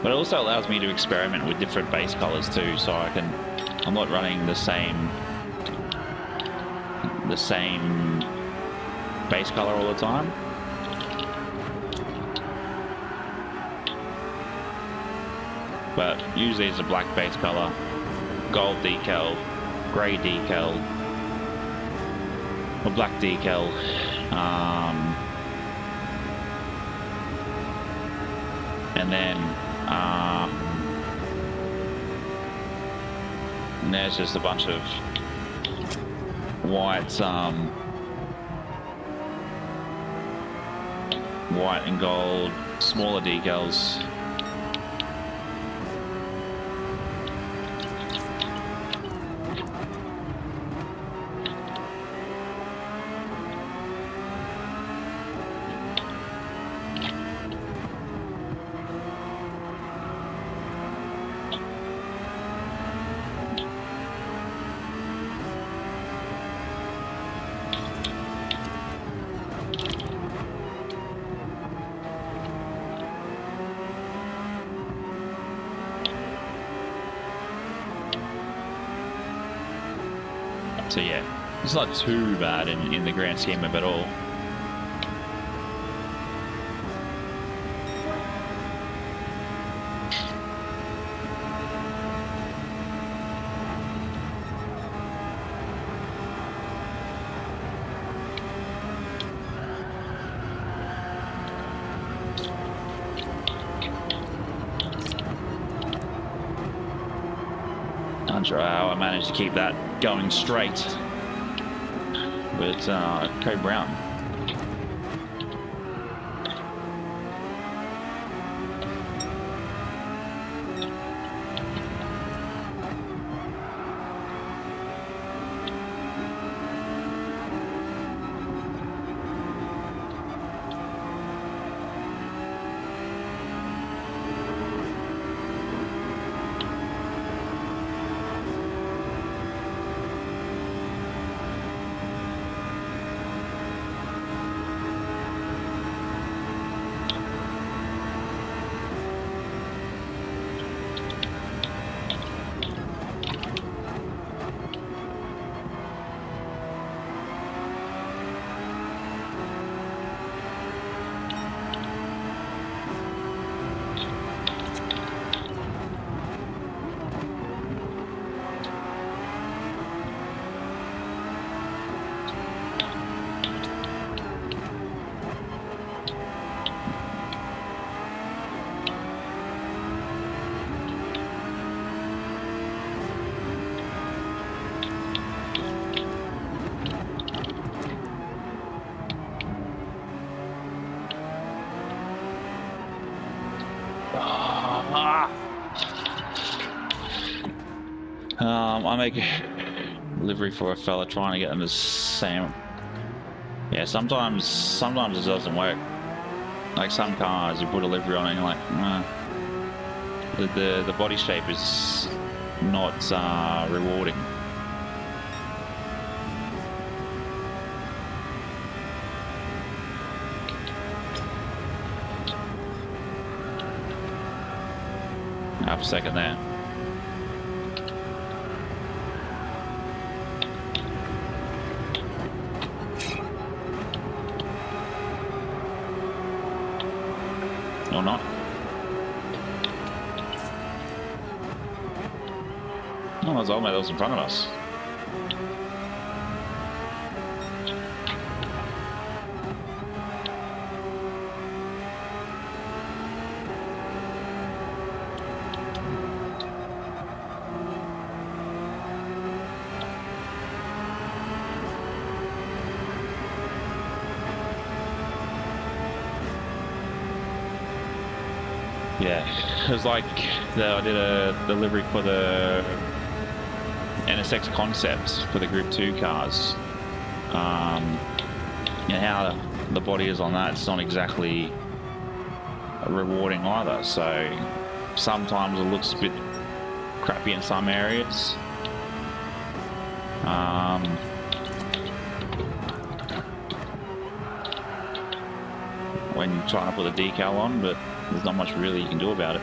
But it also allows me to experiment with different base colors too, so I'm not running the same base color all the time. But usually it's a black base color, gold decal, grey decal, or black decal. And then and there's just a bunch of white, white and gold, smaller decals. So yeah, it's not too bad in the grand scheme of it all. Not sure how I managed to keep that going straight. But Code Brown. I make a livery for a fella trying to get them to same. Yeah, sometimes it doesn't work. Like some cars, you put a livery on and you're like, the body shape is not rewarding. Half a second there. Or not. Oh, there's old mate that was in front of us. Yeah, it was like I did a delivery for the NSX concept for the Group 2 cars. And how the body is on that, it's not exactly rewarding either. So sometimes it looks a bit crappy in some areas. When you're trying to put the decal on, but there's not much really you can do about it.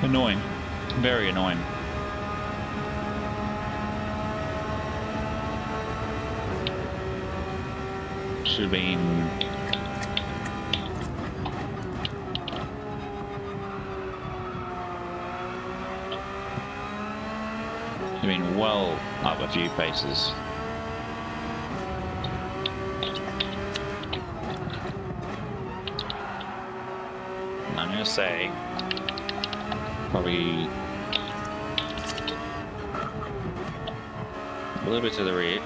Annoying. Very annoying. Should have been... well up a few paces. gonna say probably a little bit to the rear.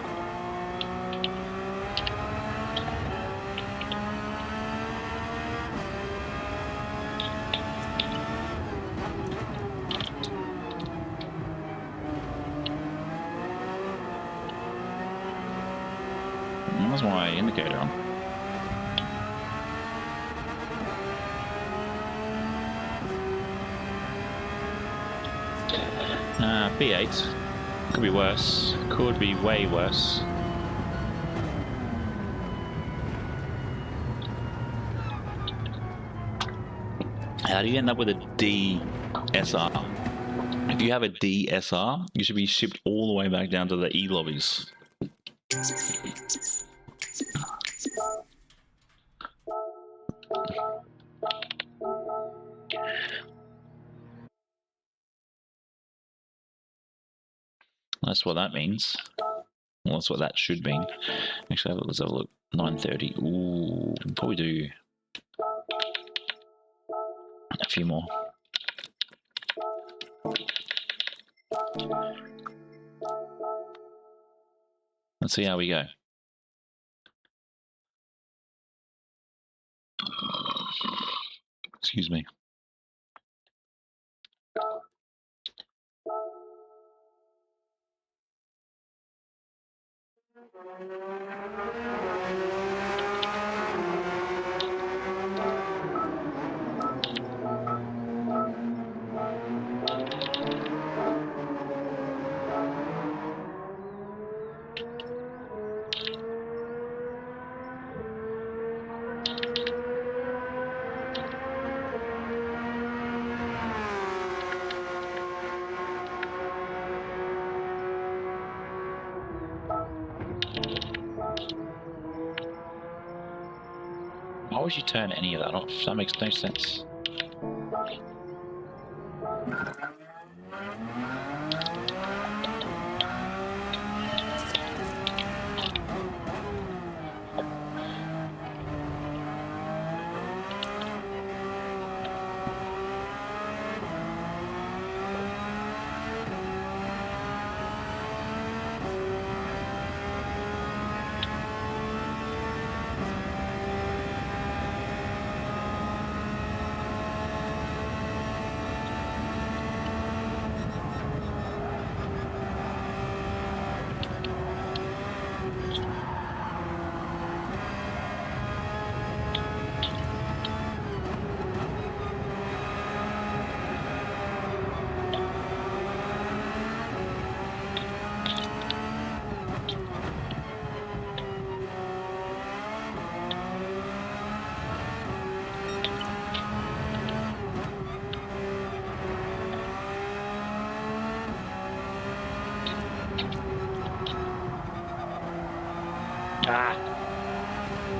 Where's my indicator on? B8. Could be worse. Could be way worse. How do you end up with a DSR? If you have a DSR, you should be shipped all the way back down to the E lobbies. That's what that means. Well, that's what that should mean. Actually, let's have a look. 9:30. Ooh, probably do a few more. Let's see how we go. Excuse me. Why would you turn any of that off? That makes no sense.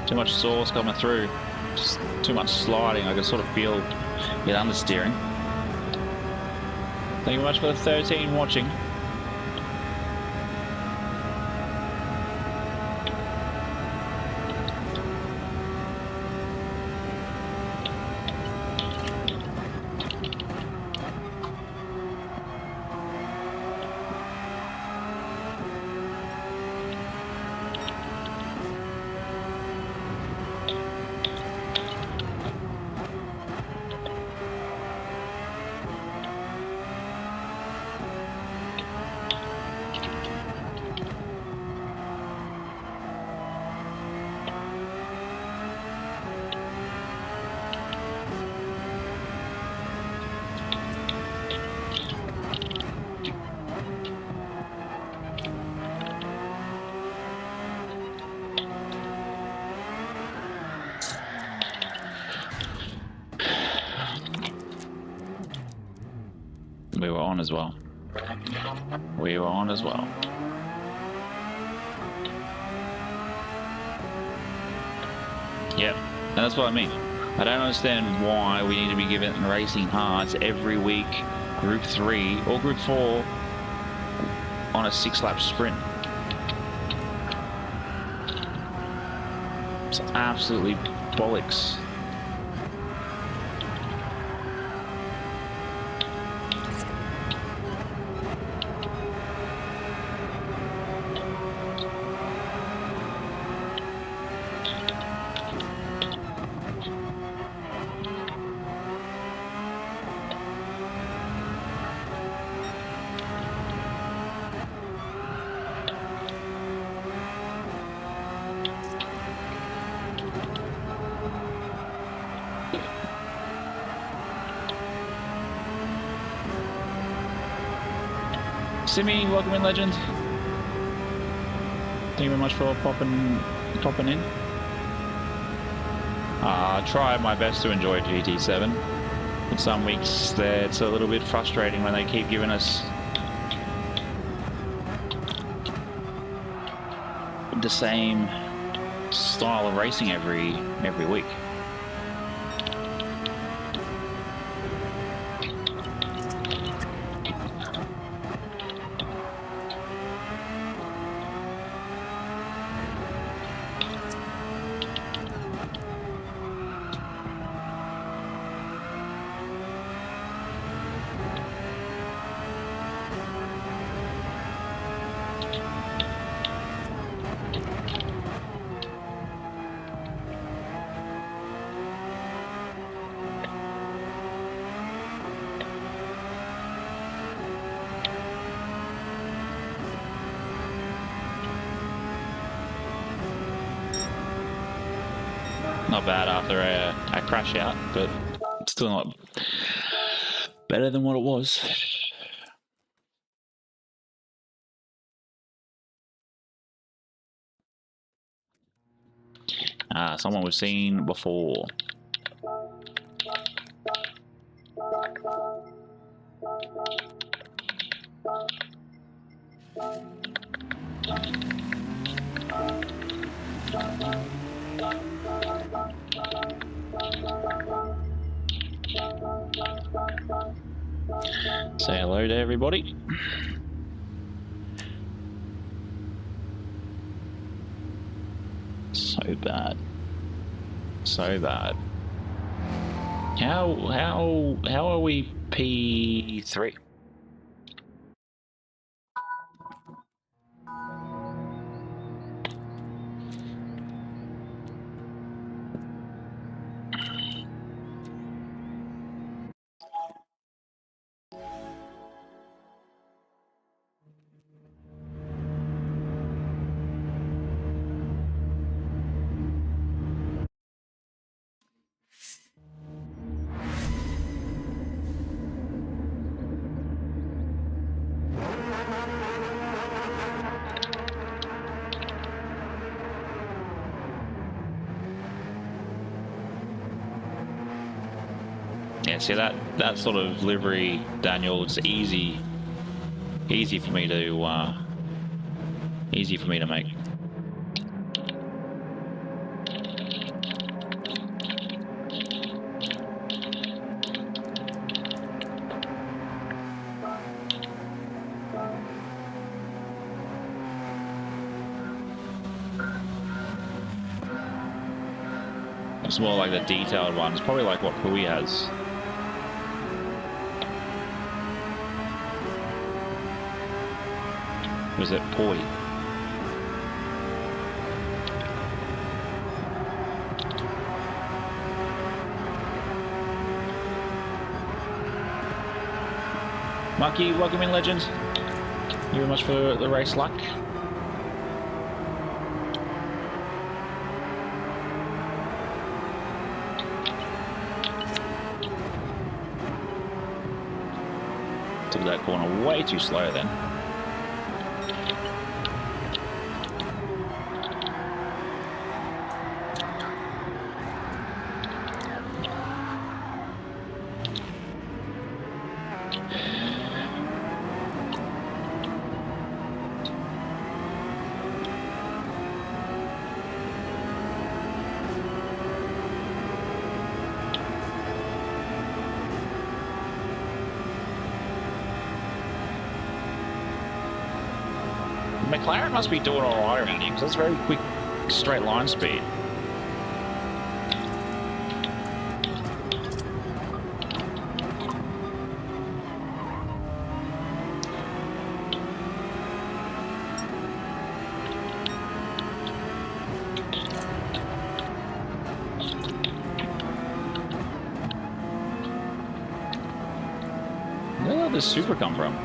Too much sauce coming through. Just too much sliding. I can sort of feel it understeering. Thank you very much for the 13 watching. We were on as well. We were on as well. Yep, and that's what I mean. I don't understand why we need to be given racing hearts every week, Group 3 or Group 4 on a 6-lap sprint. It's absolutely bollocks. Simi, welcome in, legend. Thank you very much for popping in. Try my best to enjoy GT7. But some weeks it's a little bit frustrating when they keep giving us the same style of racing every week. Not bad after a crash out, but still not better than what it was. Someone we've seen before. Say hello to everybody. So bad. So bad. How are we P3? Yeah, see that sort of livery, Daniel. It's easy for me to make. It's more like the detailed ones, probably like what Kui has. Was it Poi? Marky, welcome in, legend. Thank you very much for the race luck. Took that corner way too slow then. McLaren must be doing alright around here because that's very quick straight line speed. Where did this super come from?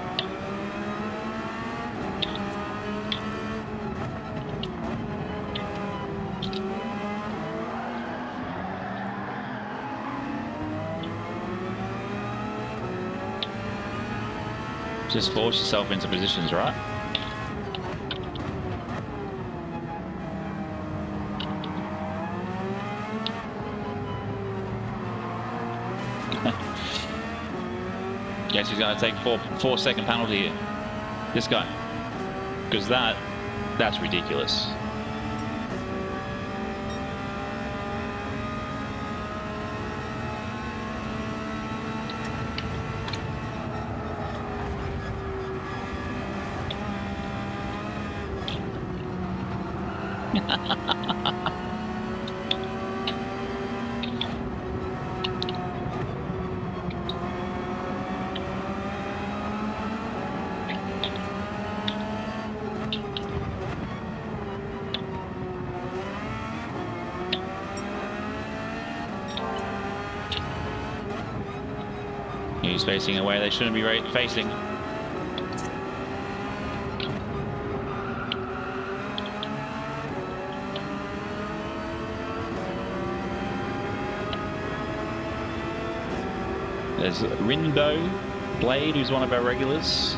Just force yourself into positions, right? Guess he's going to take 4-second penalty here. This guy. Because that's ridiculous. He's facing away they shouldn't be facing. There's Rindo Blade, who's one of our regulars.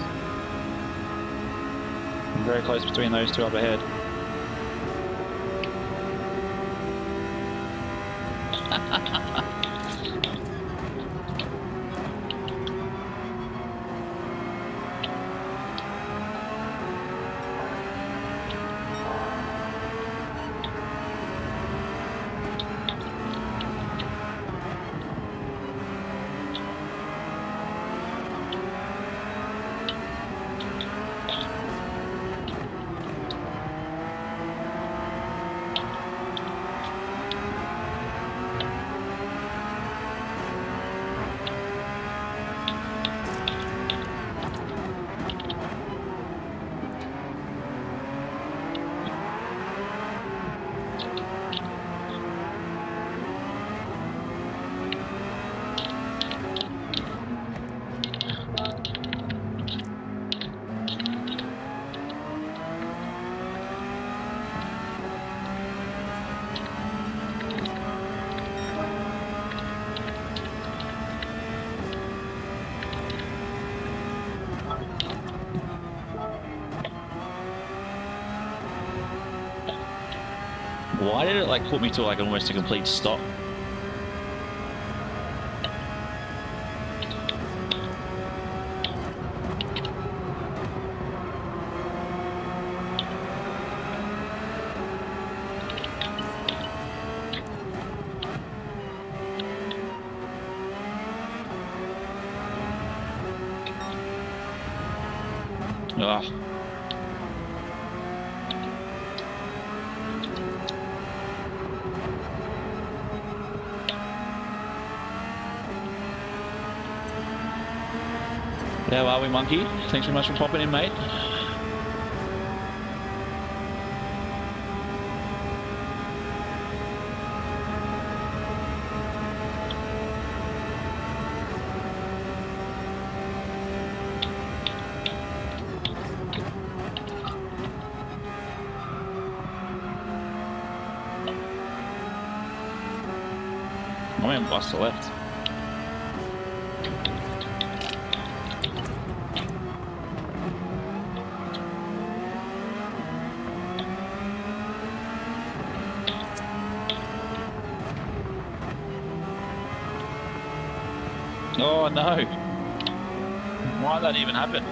Very close between those two up ahead. Why did it like put me to like almost a complete stop? Ugh. How are we, Monkey? Thanks very much for popping in, mate. I'm in bus to left. Oh no! Why did that even happen?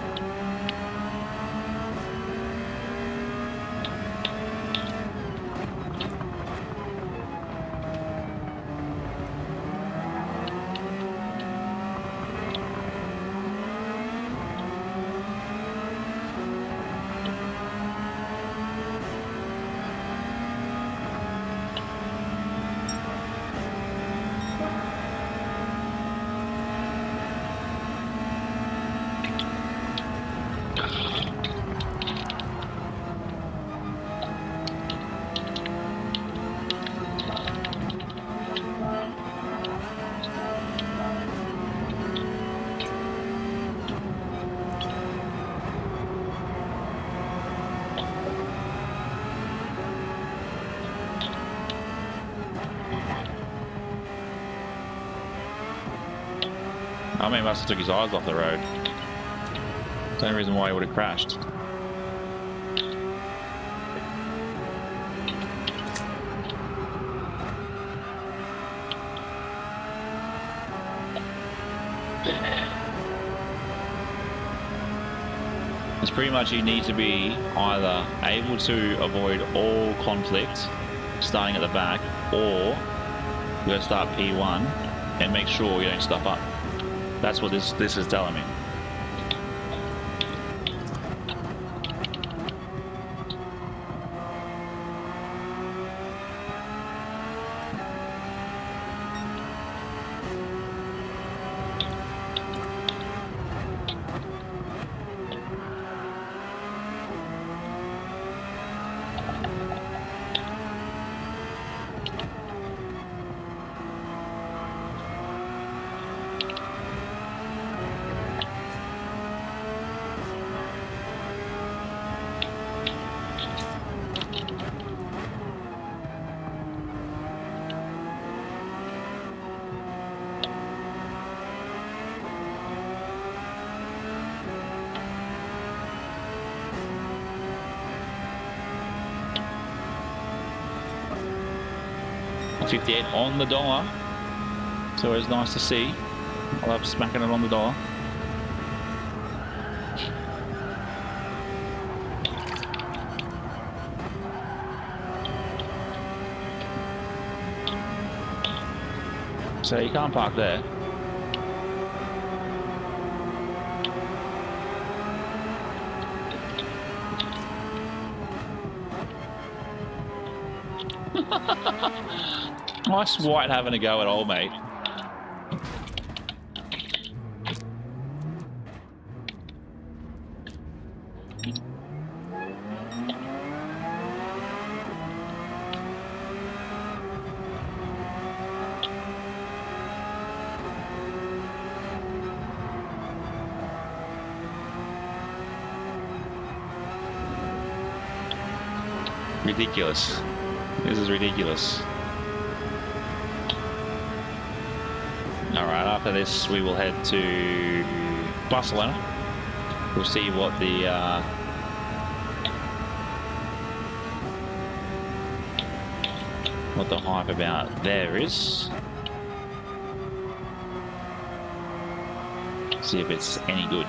I mean, he must have took his eyes off the road. There's no reason why he would have crashed. It's pretty much you need to be either able to avoid all conflict starting at the back, or you got to start P1 and make sure you don't stuff up. That's what this is telling me. $58 on the dollar, so it's nice to see. I love smacking it on the dollar. So you can't park there. Nice white having a go at old mate. Ridiculous. This is ridiculous. Alright, after this we will head to Barcelona. We'll see what the hype about there is. See if it's any good.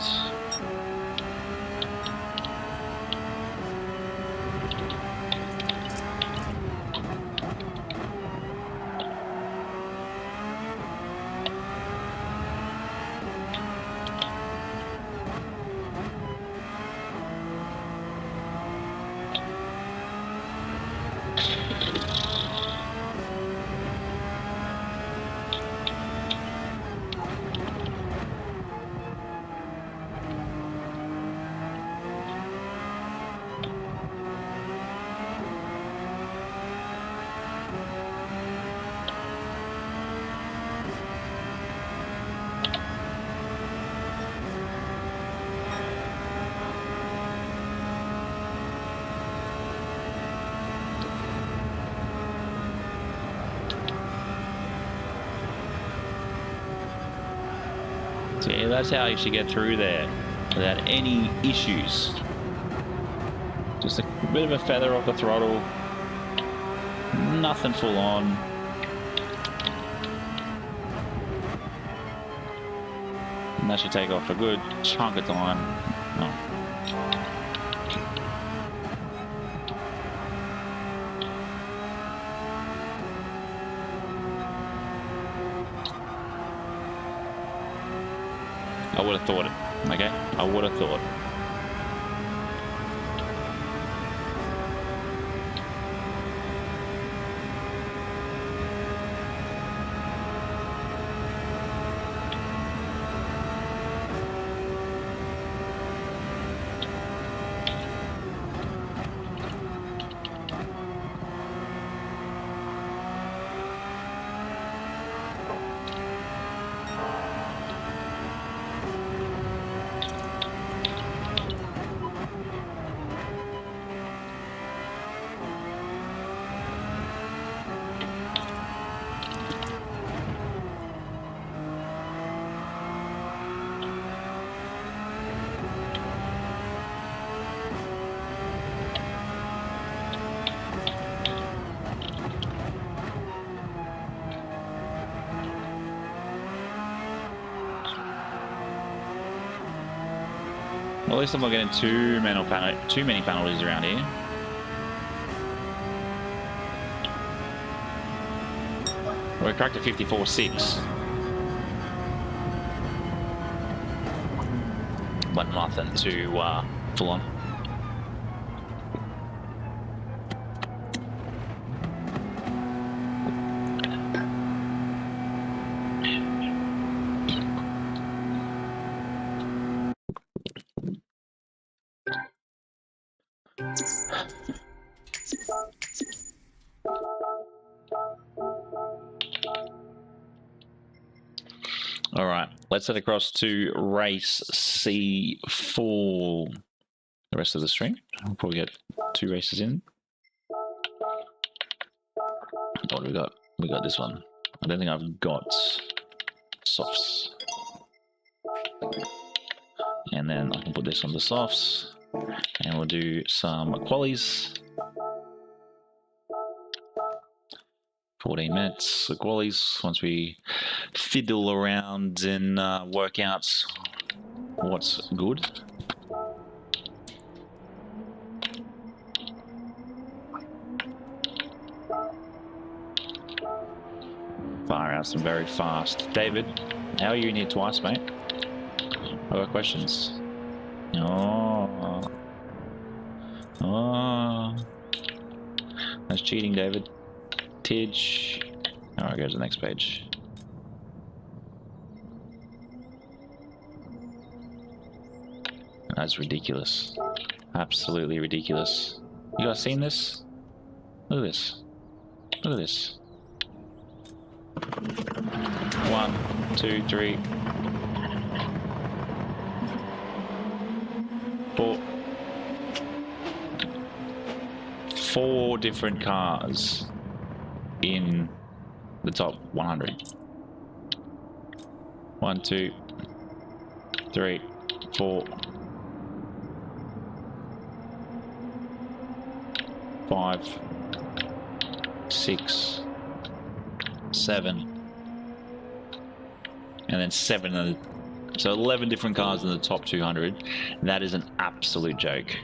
So yeah, that's how you should get through there without any issues. Just a bit of a feather off the throttle, nothing full on. And that should take off a good chunk of time. Oh. I would have thought it, okay? I would have thought. Well, at least I'm not getting too many penalties around here. We're cracked at 54.6. But nothing too full on. All right, let's head across to race C4. The rest of the stream. We'll probably get 2 races in. What do we got? We got this one. I don't think I've got softs. And then I can put this on the softs. And we'll do some qualies. 14 minutes of qualies once we fiddle around and work out what's good. Fire out some very fast. David, how are you in here twice, mate? I've got questions. Oh. That's cheating, David. Tidge. Alright, go to the next page. That's ridiculous. Absolutely ridiculous. You guys seen this? Look at this. Look at this. 1, 2, 3, 4. 4 different cars in the top 100. 1, 2, 3, 4, 5, 6, 7, and then 7 in the, so 11 different cars in the top 200. That is an absolute joke.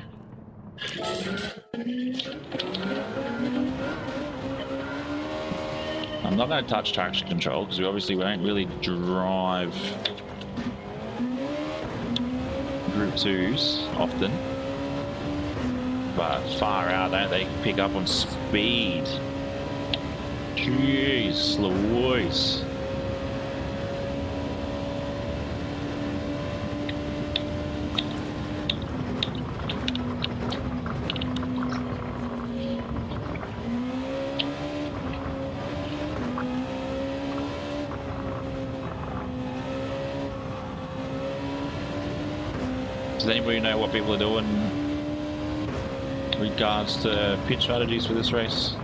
I'm not going to touch traction control because we obviously won't really drive Group 2s often. But far out, don't they pick up on speed? Jeez Louise. Does anybody know what people are doing in regards to pitch strategies for this race?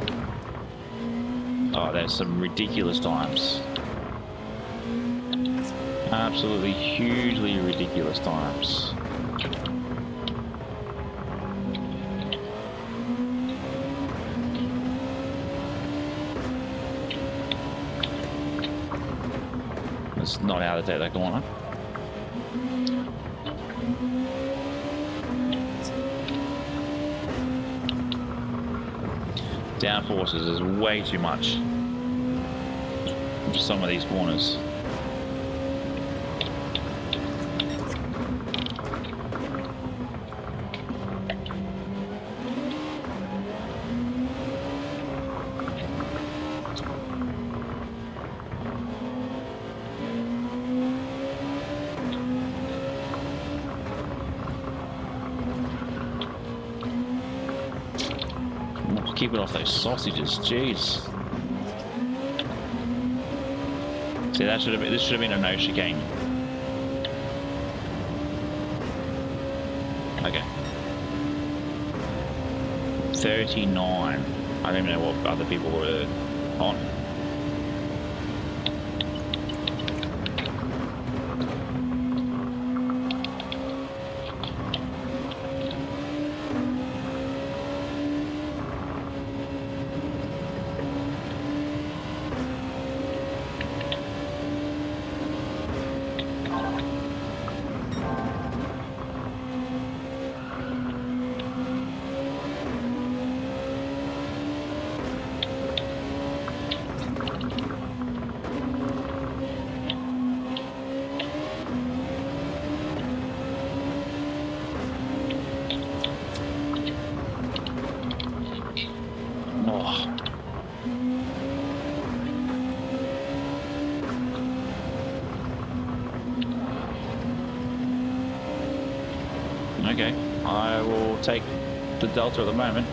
Oh, there's some ridiculous times. Absolutely hugely ridiculous times. That's not how to take that corner. Downforces is way too much for some of these corners. Keep it off those sausages, jeez. See, that should have been, this should have been a no chicane. Okay. 39. I don't even know what other people were on. I will take the Delta at the moment.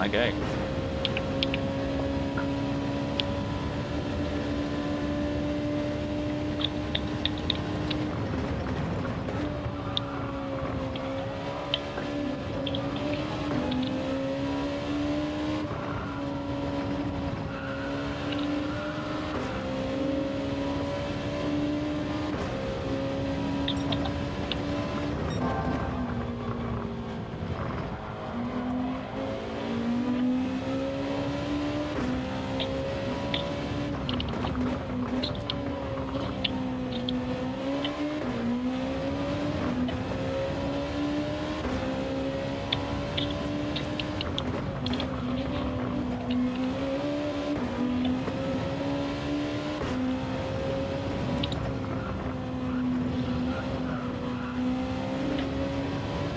Okay.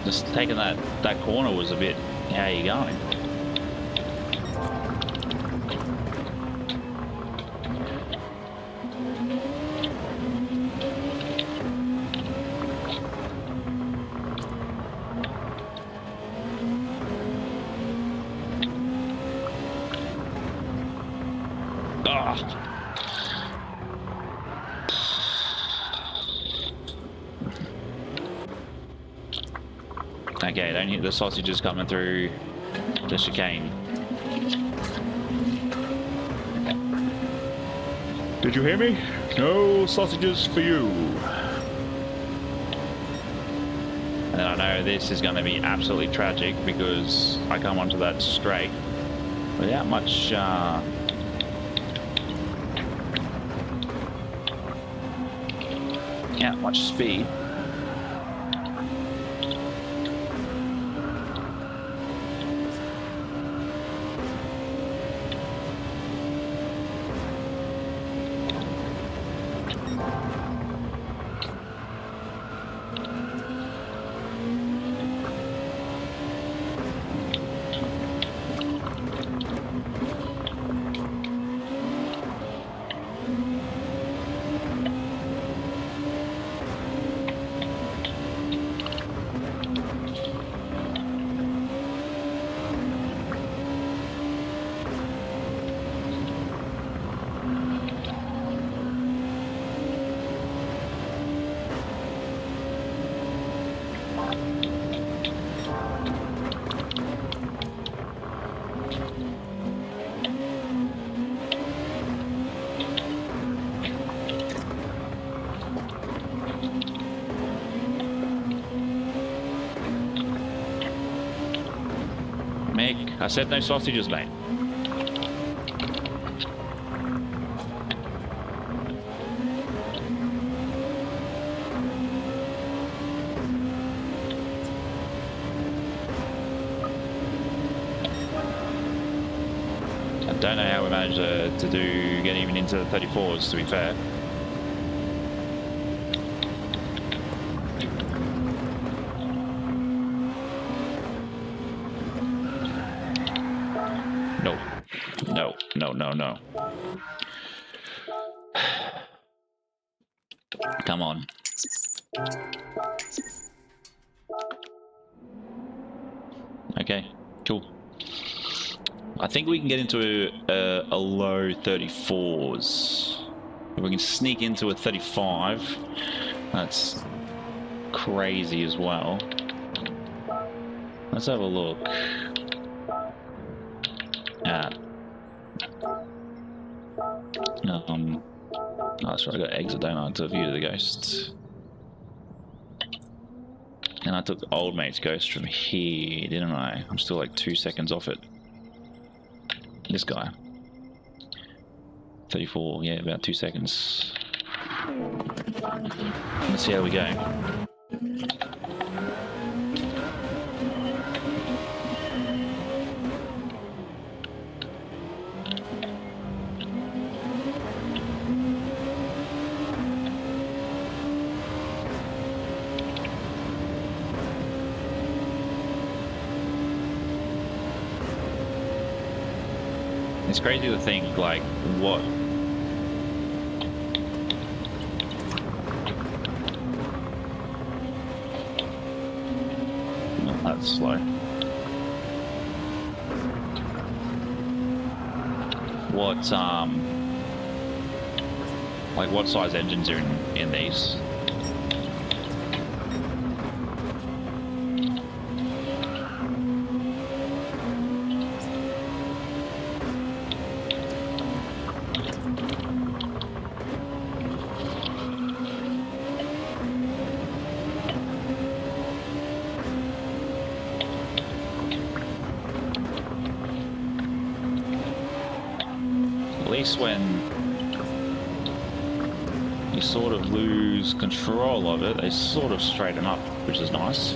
Just taking that corner was a bit, how are you going? Okay, don't hit the sausages coming through the chicane. Did you hear me? No sausages for you. And I know this is going to be absolutely tragic because I come onto that straight without much speed. Mick, I said no sausages, mate. I don't know how we managed to get even into the 34s, to be fair. No. Come on. Okay, cool. I think we can get into a low 34s. If we can sneak into a 35, that's crazy as well. Let's have a look at oh, that's right, I got exit, don't I, to view the ghosts. And I took old mate's ghost from here, didn't I? I'm still like 2 seconds off it. This guy. 34, yeah, about 2 seconds. Let's see how we go. It's crazy to think, like, what... Not that slow. What, like, what size engines are in these? At least when you sort of lose control of it, they sort of straighten up, which is nice.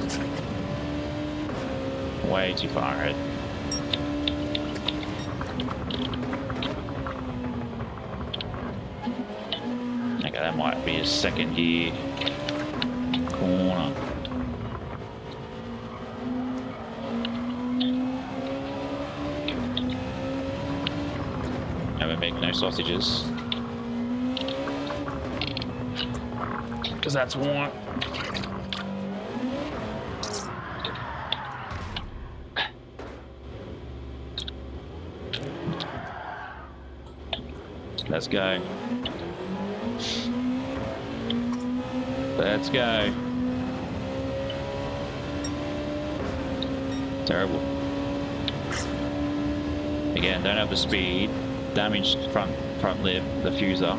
Way too far ahead. Okay, that might be a second gear corner. And we make no sausages. Because that's one. Let's go. Let's go. Terrible. Again, don't have the speed. Damaged front lip, the fuser.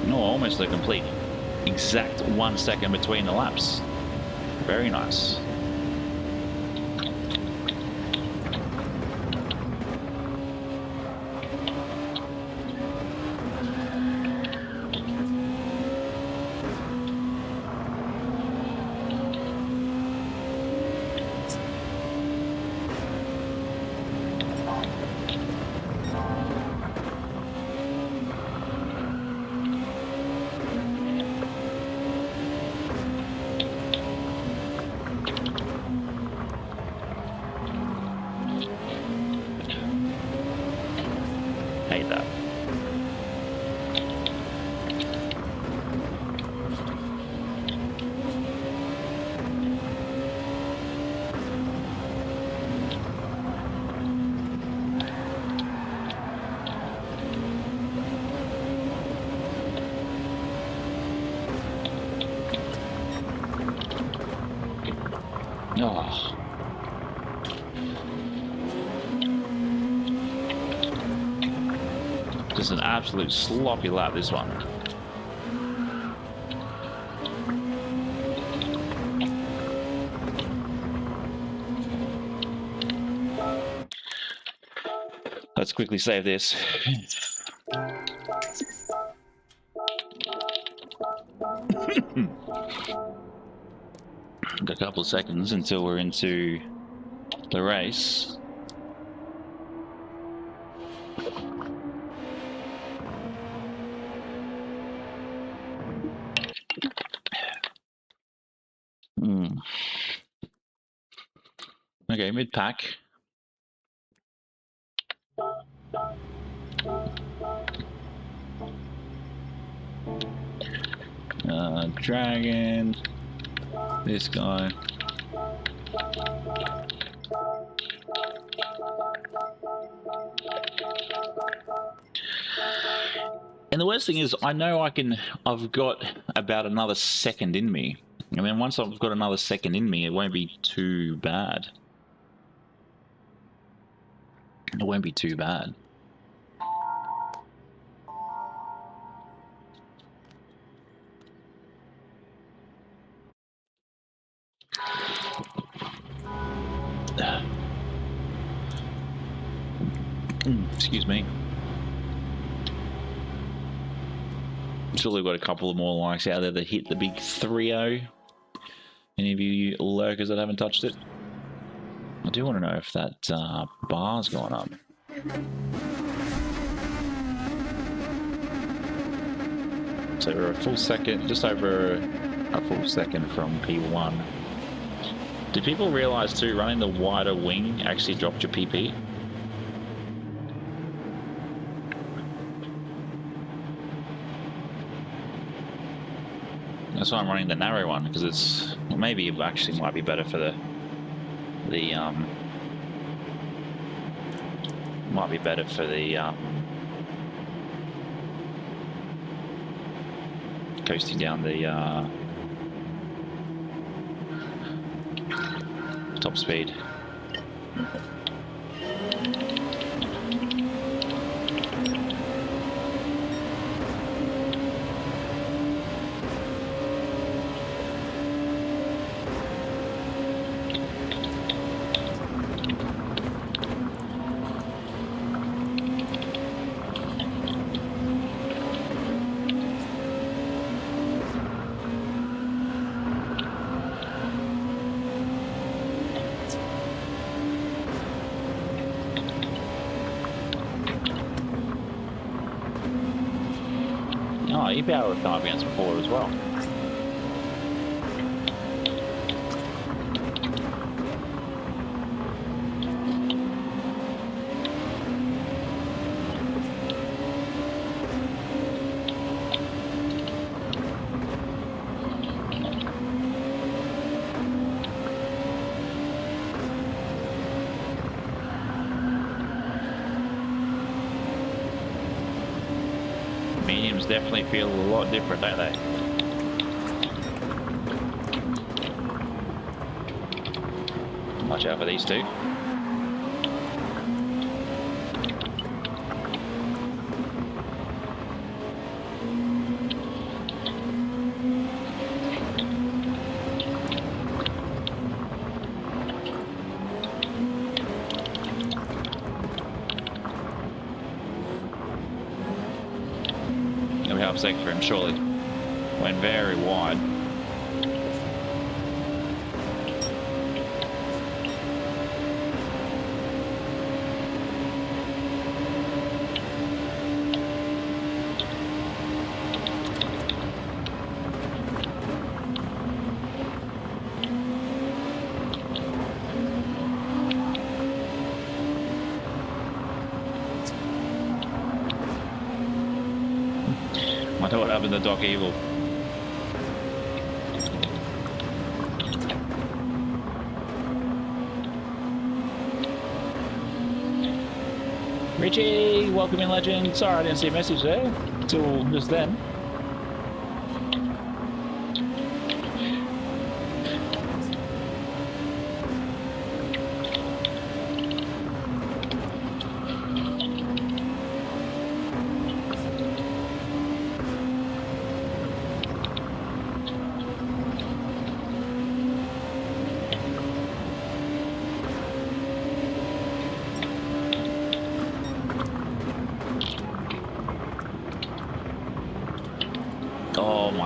No, almost the complete exact 1 second between the laps. Very nice. Hate that. Oh. Just an absolute sloppy lap, this one. let's quickly save this. Got a couple of seconds until we're into the race. Okay, mid-pack. Dragon. This guy. And the worst thing is, I know I've got about another second in me. I mean, once I've got another second in me, it won't be too bad. It won't be too bad. Excuse me. Still, we've got a couple of more likes out there that hit the big 3-0. Any of you lurkers that haven't touched it? I do want to know if that bar's gone up. So we're a full second, just over a full second from P1. Did people realize too, running the wider wing actually dropped your PP? That's why I'm running the narrow one, because it's, well, maybe it actually might be better for might be better for the coasting down the top speed. E-Power would come up against before as well. Mediums definitely feel a lot different, don't they? Watch out for these two. Sake for him, surely. Went very wide. Wonder what happened to Doc Evil. Richie, welcome in, legend. Sorry I didn't see a message there till just then.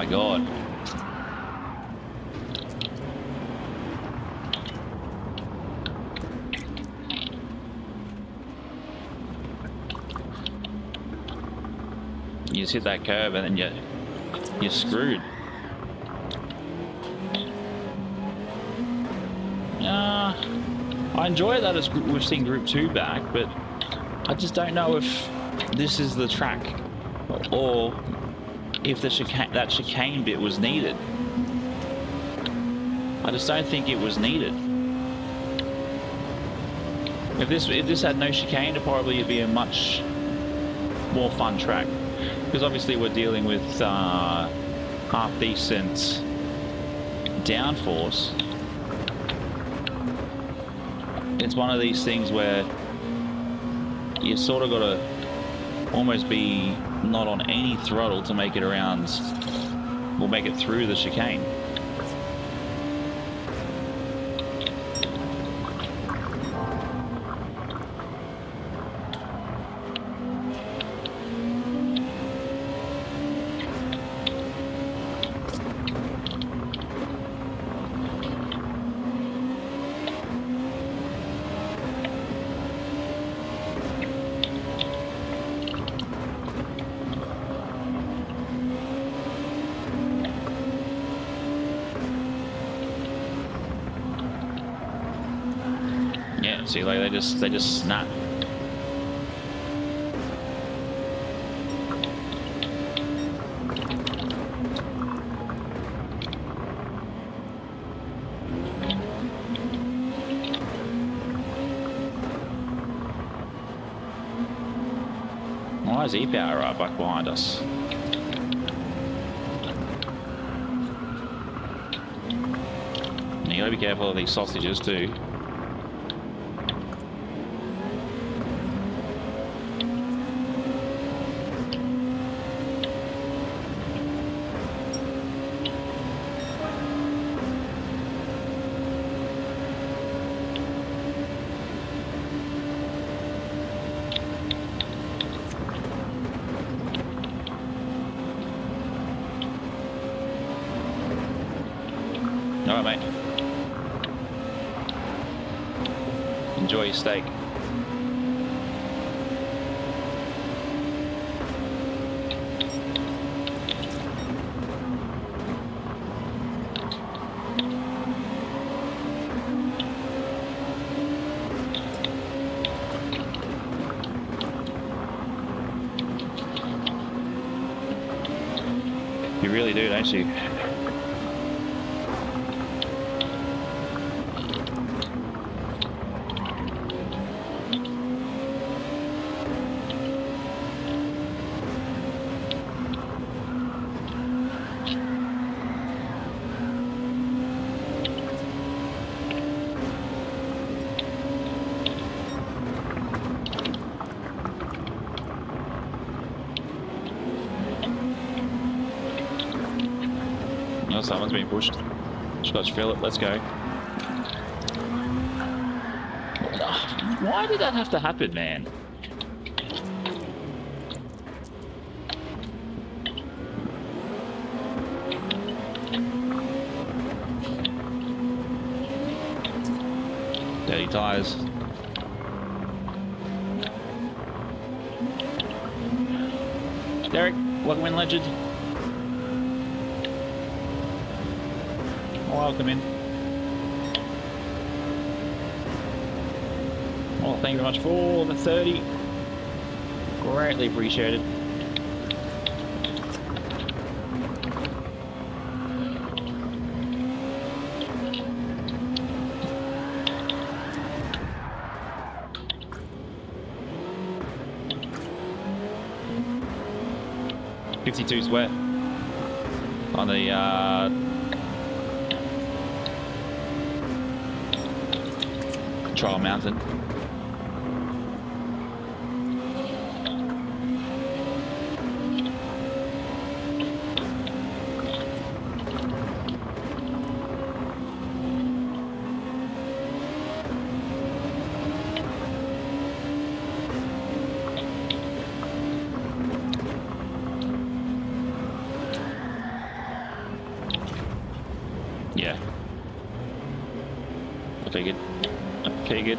my god. You just hit that curve and then you're screwed. I enjoy that as we've seen Group 2 back, but I just don't know if this is the track or if the that chicane bit was needed. I just don't think it was needed. If this had no chicane, it'd probably be a much more fun track. Because obviously we're dealing with half decent downforce. It's one of these things where you sort of got to almost be not on any throttle to make it around, or make it through the chicane. Yeah, see, like they just snap. Why is E-Power right back behind us? You gotta be careful of these sausages too. All right, mate. Enjoy your steak. You really do, don't you? Oh, someone's being pushed. Scotch Phillip, let's go. Why did that have to happen, man? Dirty tires. Derek, welcome in, legend. Welcome in. Well, thank you very much for the 30. Greatly appreciated. .52's wet on the trial mountain. figured. I figured.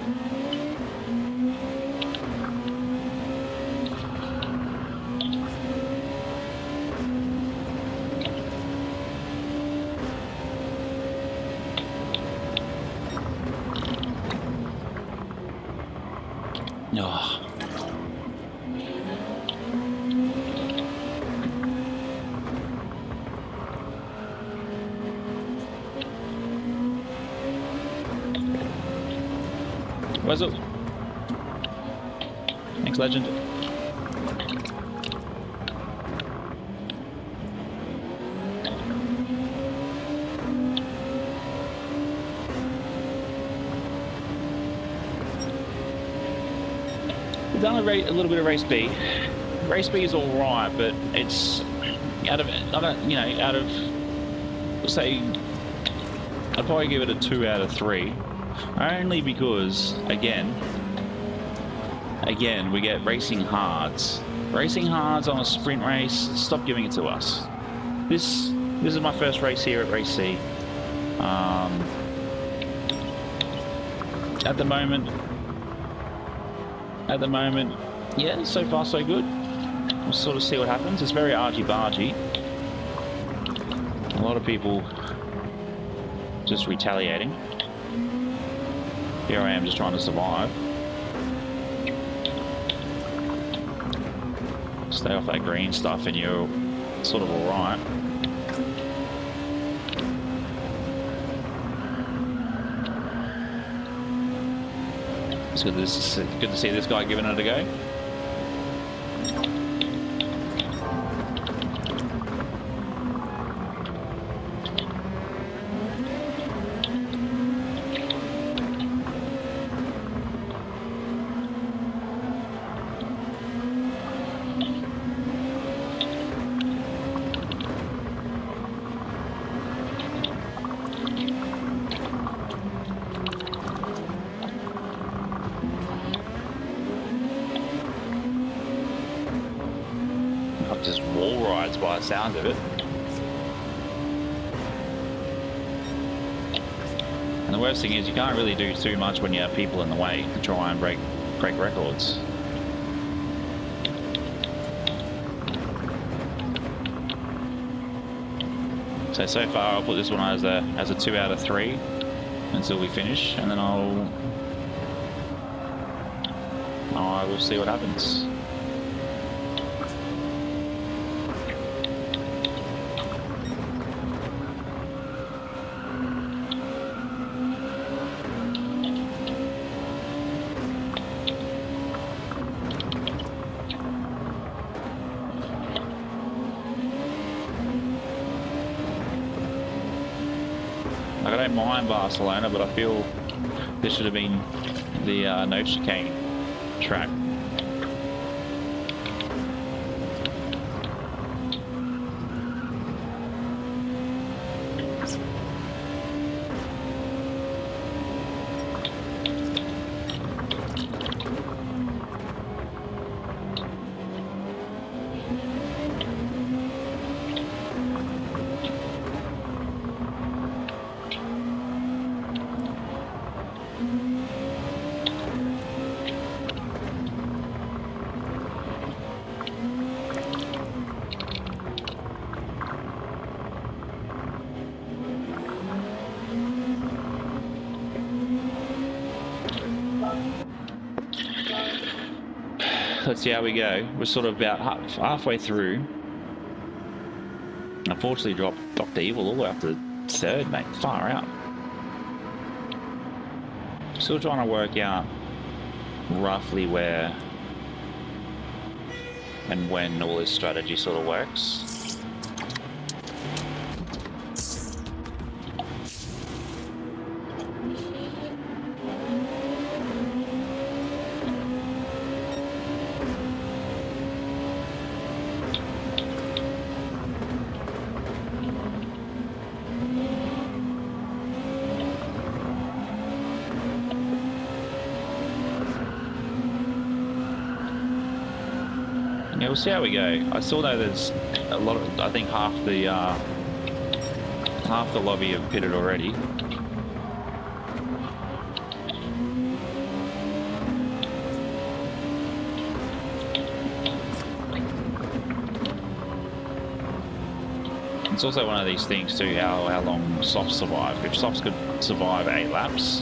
Oh. Where's it? Thanks, legend. We've done a little bit of race B. Race B is all right, but it's out of say, I'd probably give it a 2 out of 3. Only because, again, we get racing hards. Racing hards on a sprint race, stop giving it to us. This is my first race here at Race C. At the moment, yeah, so far so good. We'll sort of see what happens. It's very argy-bargy. A lot of people just retaliating. Here I am just trying to survive. Stay off that green stuff and you're sort of alright. It's good to see this guy giving it a go. Just wall rides by the sound of it. And the worst thing is you can't really do too much when you have people in the way to try and break records. So far I'll put this one as a 2 out of 3 until we finish, and then I will see what happens. I don't mind Barcelona, but I feel this should have been the no chicane track. Let's see how we go. We're sort of about halfway through. Unfortunately, dropped Dr. Evil all the way up to 3rd, mate. Far out. Still trying to work out roughly where and when all this strategy sort of works. Yeah, we'll see how we go. I still know there's a lot of, I think half the lobby have pitted already. It's also one of these things too, how long softs survive. If softs could survive 8 laps,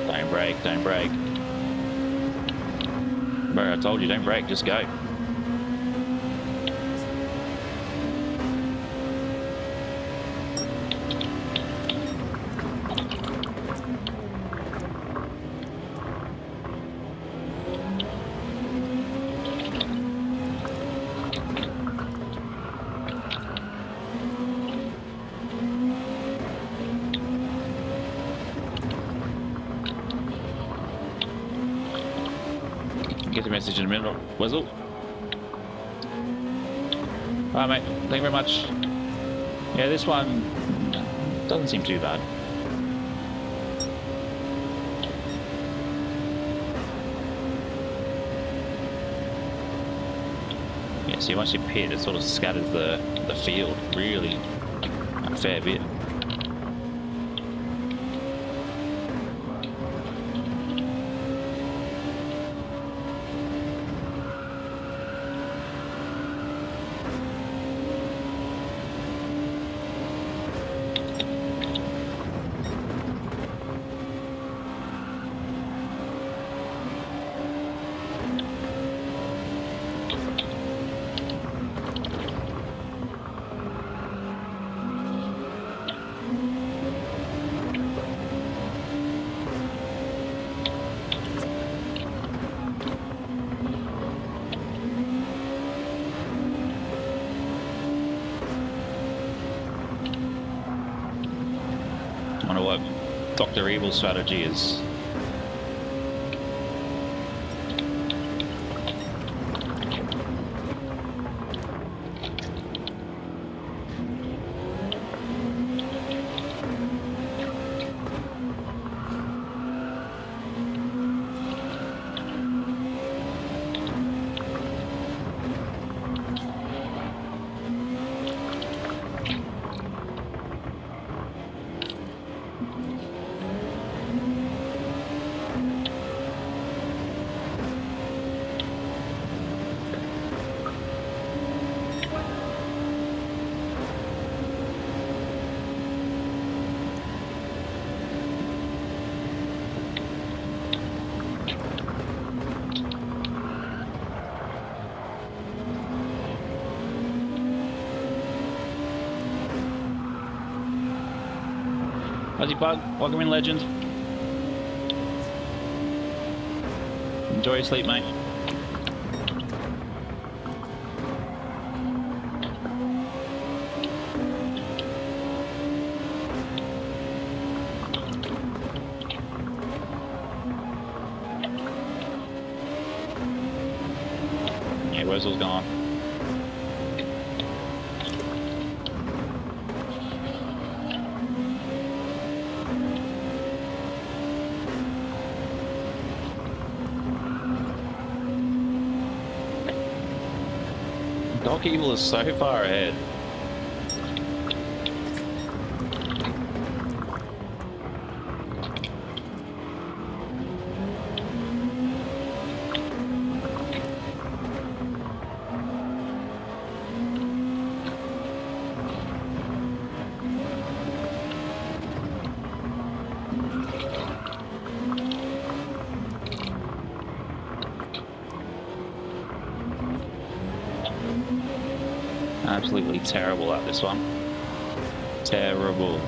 don't brake, don't brake. Bro, I told you, don't brake, just go. Get the message in a minute, Wizzle. Alright mate, thank you very much. Yeah, this one doesn't seem too bad. Yeah, see once you pit, it sort of scatters the field really a fair bit. I wonder what Dr. Evil's strategy is. Aussie Bug, welcome in, legend. Enjoy your sleep, mate. Yeah, Wezzle's gone. Doc Evil is so far ahead. Absolutely terrible at this one. Terrible.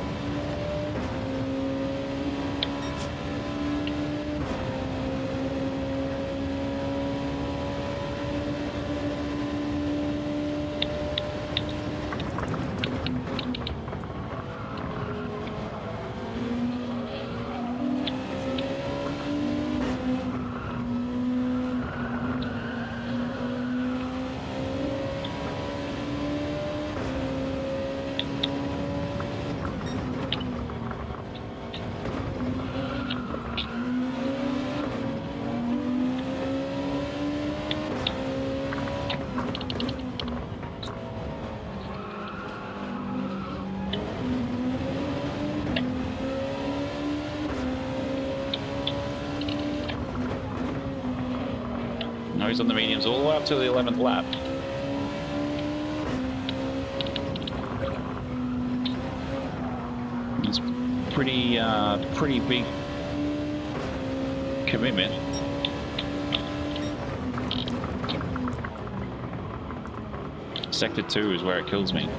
he's on the mediums all the way up to the 11th lap. It's pretty big commitment. Sector 2 is where it kills me.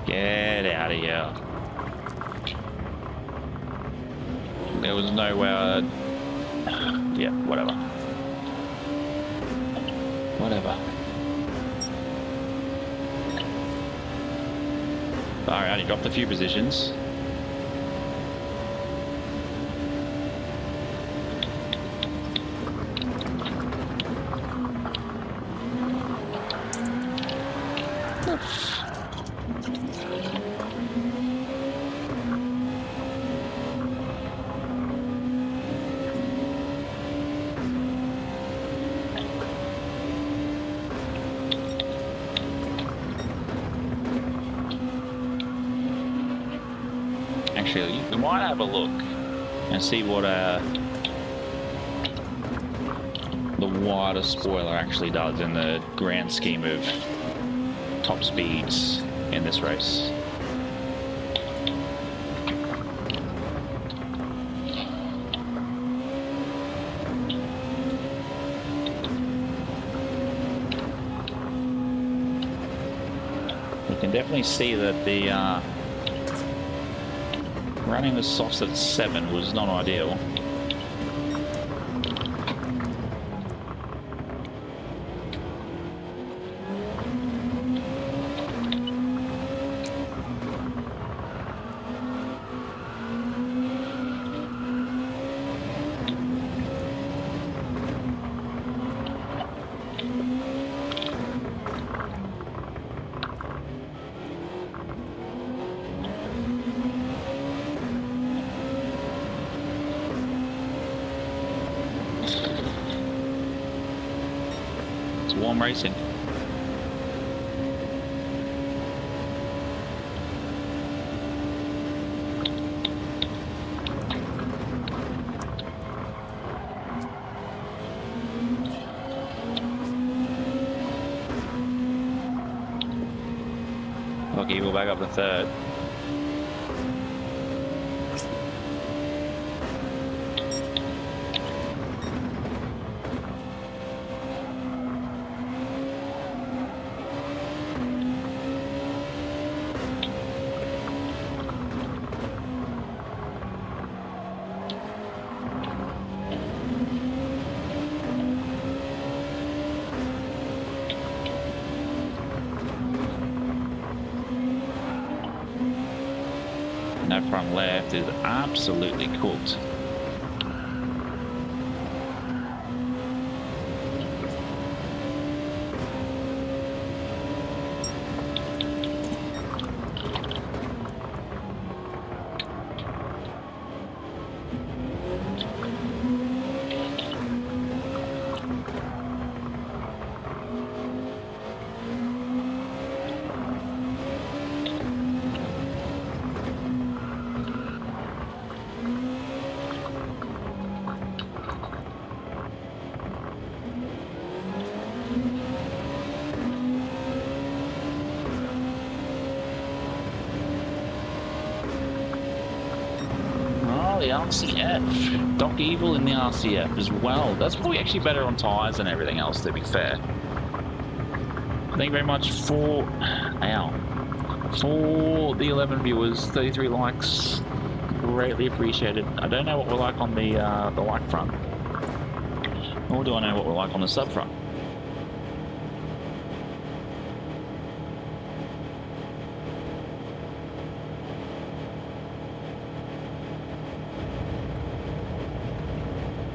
Get out of here. There was nowhere. Yeah, whatever. Whatever. Alright, he dropped a few positions. Actually, we might have a look and see what the wider spoiler actually does in the grand scheme of top speeds in this race. You can definitely see that the running the softs at 7 was not ideal. Warm racing. Okay, we'll back up to 3rd. That front left is absolutely cooked. The RCF. Doc Evil in the RCF as well. That's probably actually better on tyres and everything else, to be fair. Thank you very much for the 11 viewers, 33 likes. Greatly appreciated. I don't know what we're like on the like front. Or do I know what we're like on the sub front?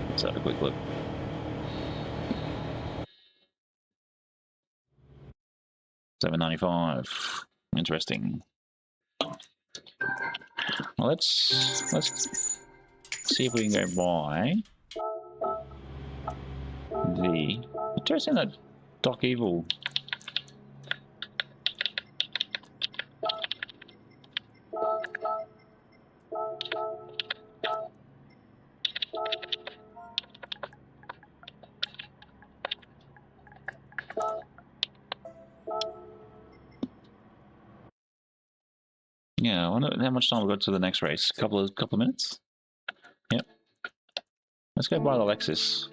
Let's have a quick look. $7.95. Interesting. Well, let's see if we can go by the. Interesting that Doc Evil. Yeah, I wonder how much time we've got to the next race. Couple of minutes? Yep. Let's go buy the Lexus.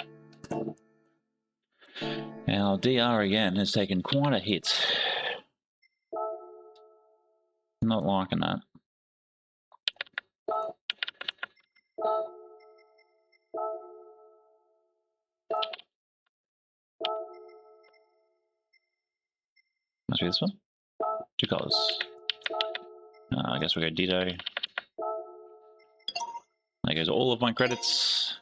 Our DR again has taken quite a hit. Not liking that. Must be this one. 2 colours. I guess we go Ditto. There goes all of my credits.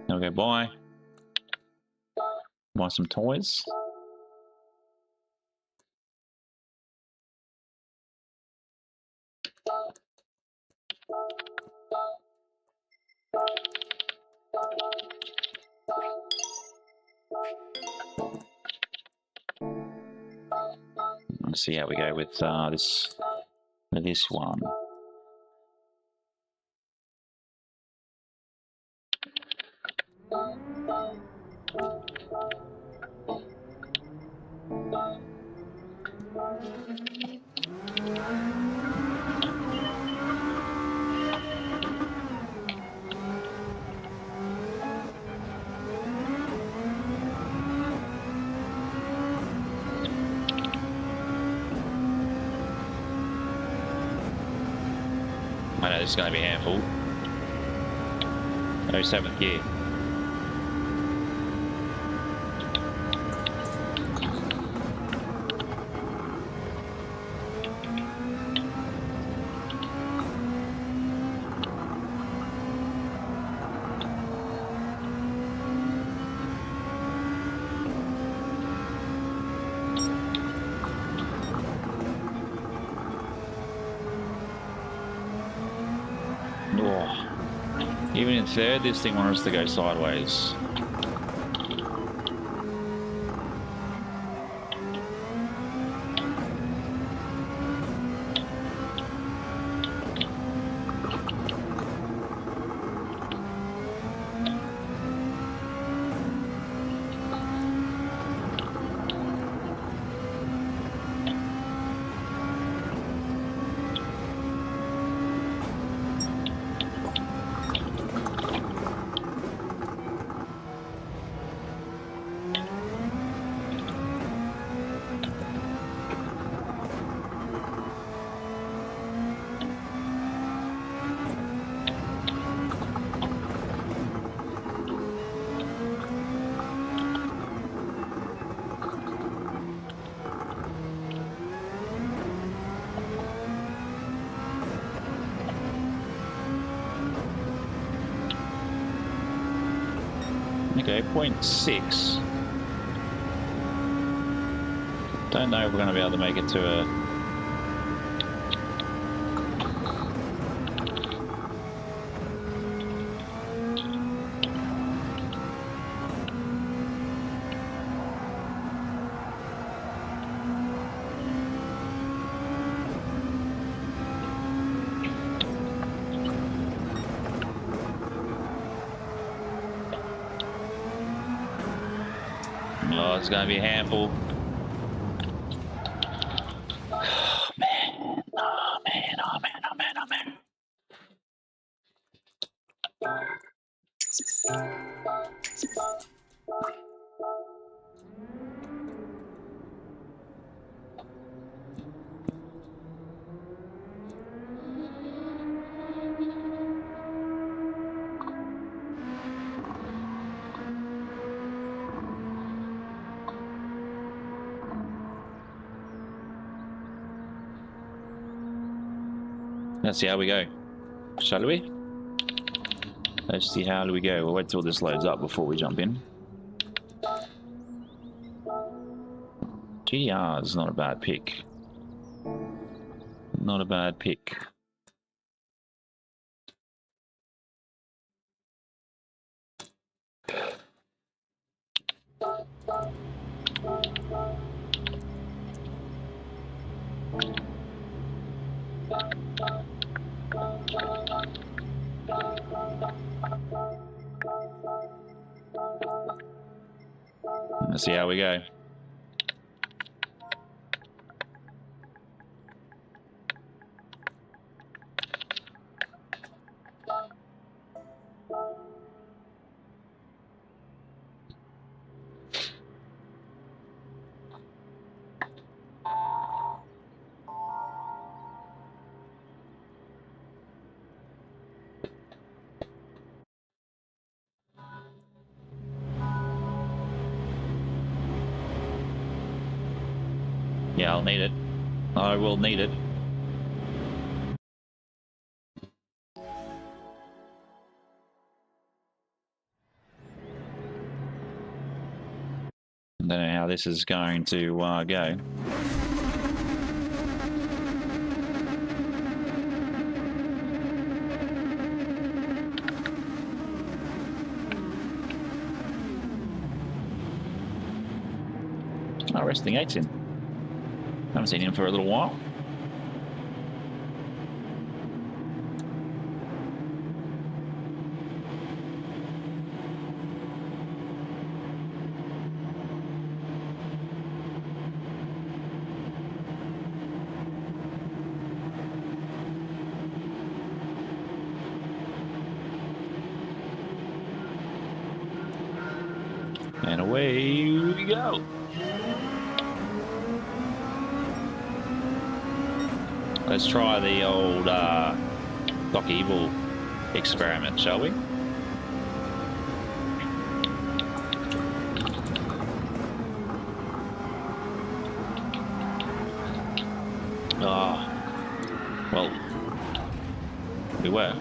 Now we go buy some toys. Let's see how we go with this one. I know this is going to be a handful. No 7th gear. Even in 3rd, this thing wants us to go sideways. Okay, 0.6. Don't know if we're going to be able to make it to a... Oh, it's going to be a handful. Oh, man. Oh, man. Oh, man. Oh, man. Oh, man. Let's see how we go, shall we? Let's see how we go. We'll wait till this loads up before we jump in. GR is not a bad pick. Not a bad pick. Let's see how we go. Yeah, I'll need it. I will need it. I don't know how this is going to go. Oh, resting 8's in. Haven't seen him for a little while. And away we go. Let's try the old Doc Evil experiment, shall we? Ah, well, we were.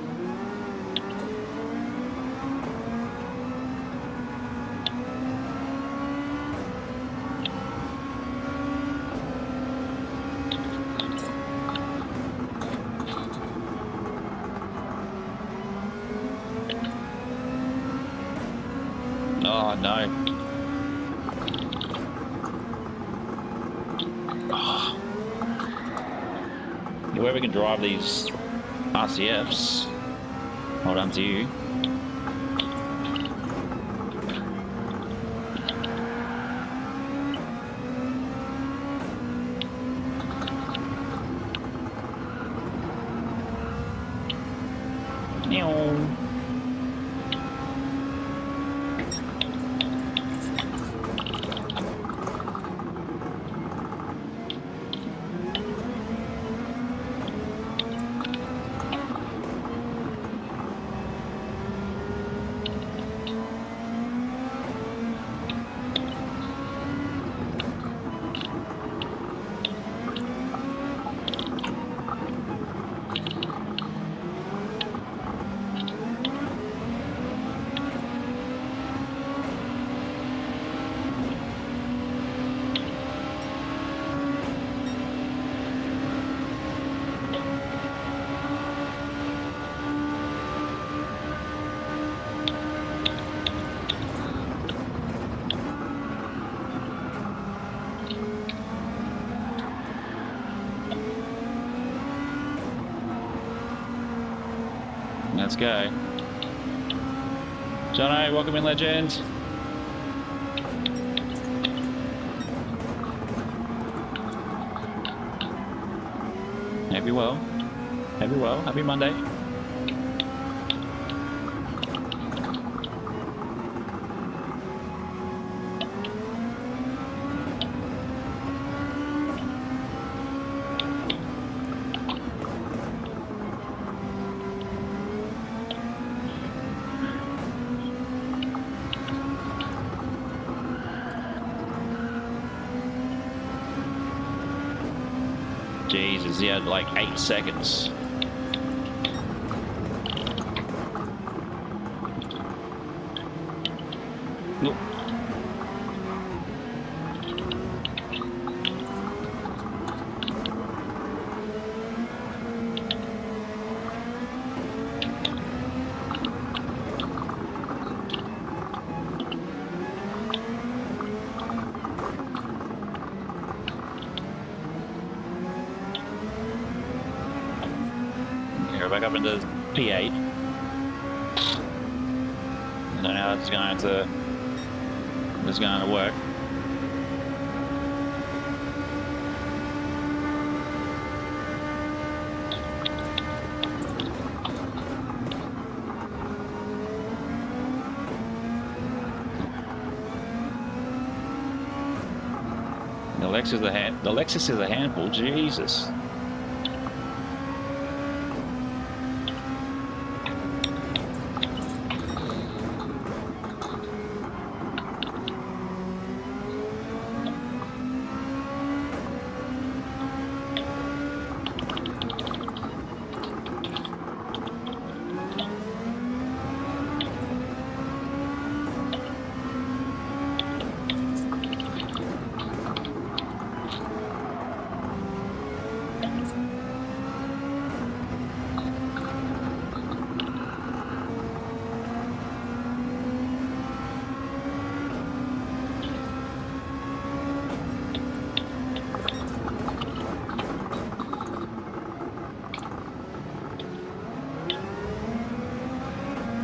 Oh no. Oh. Whoever can drive these RCFs, well done to you. Let's go. Jono, welcome in, legend. Hope you're well. Hope you're well. Happy Monday. Jesus, he had like 8 seconds. Look. go back up into P8. I don't know how it's going to work. The Lexus is a handful, Jesus.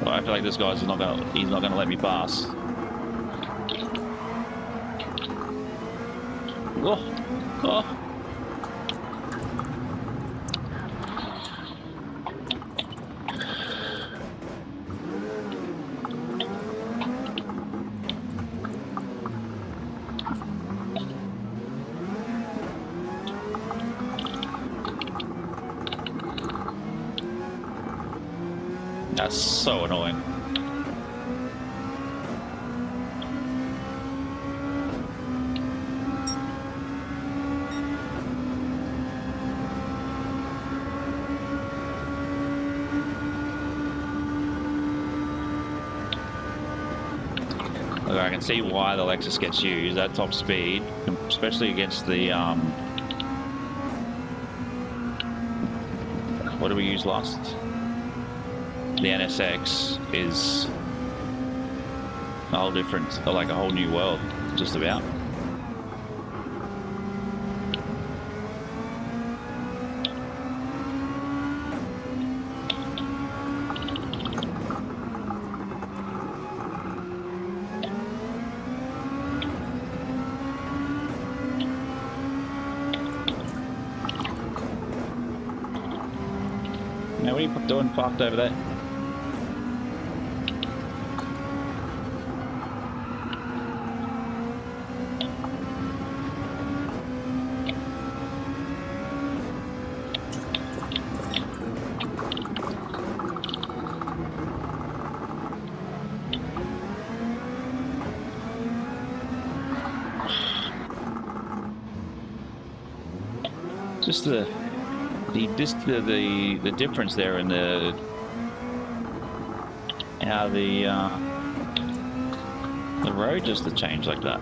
I feel like this guy's not gonna let me pass. Oh, oh. That's so annoying. Look, I can see why the Lexus gets used at top speed, especially against the what did we use last? The NSX is a whole different, like a whole new world, just about. Now, what are you doing parked over there? Just the difference there in how the road just to change like that.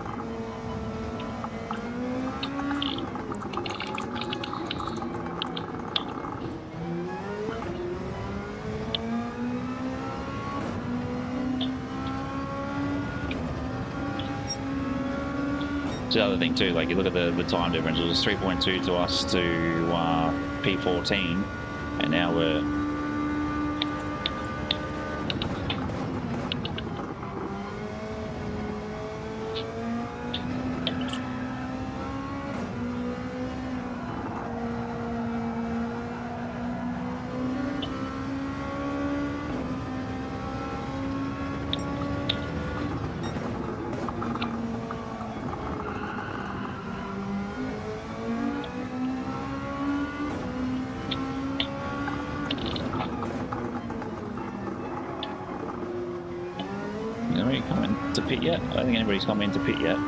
The other thing too, like you look at the time difference, it was 3.2 to us to P14, and now we're coming to pit yet? I don't think anybody's come into pit yet.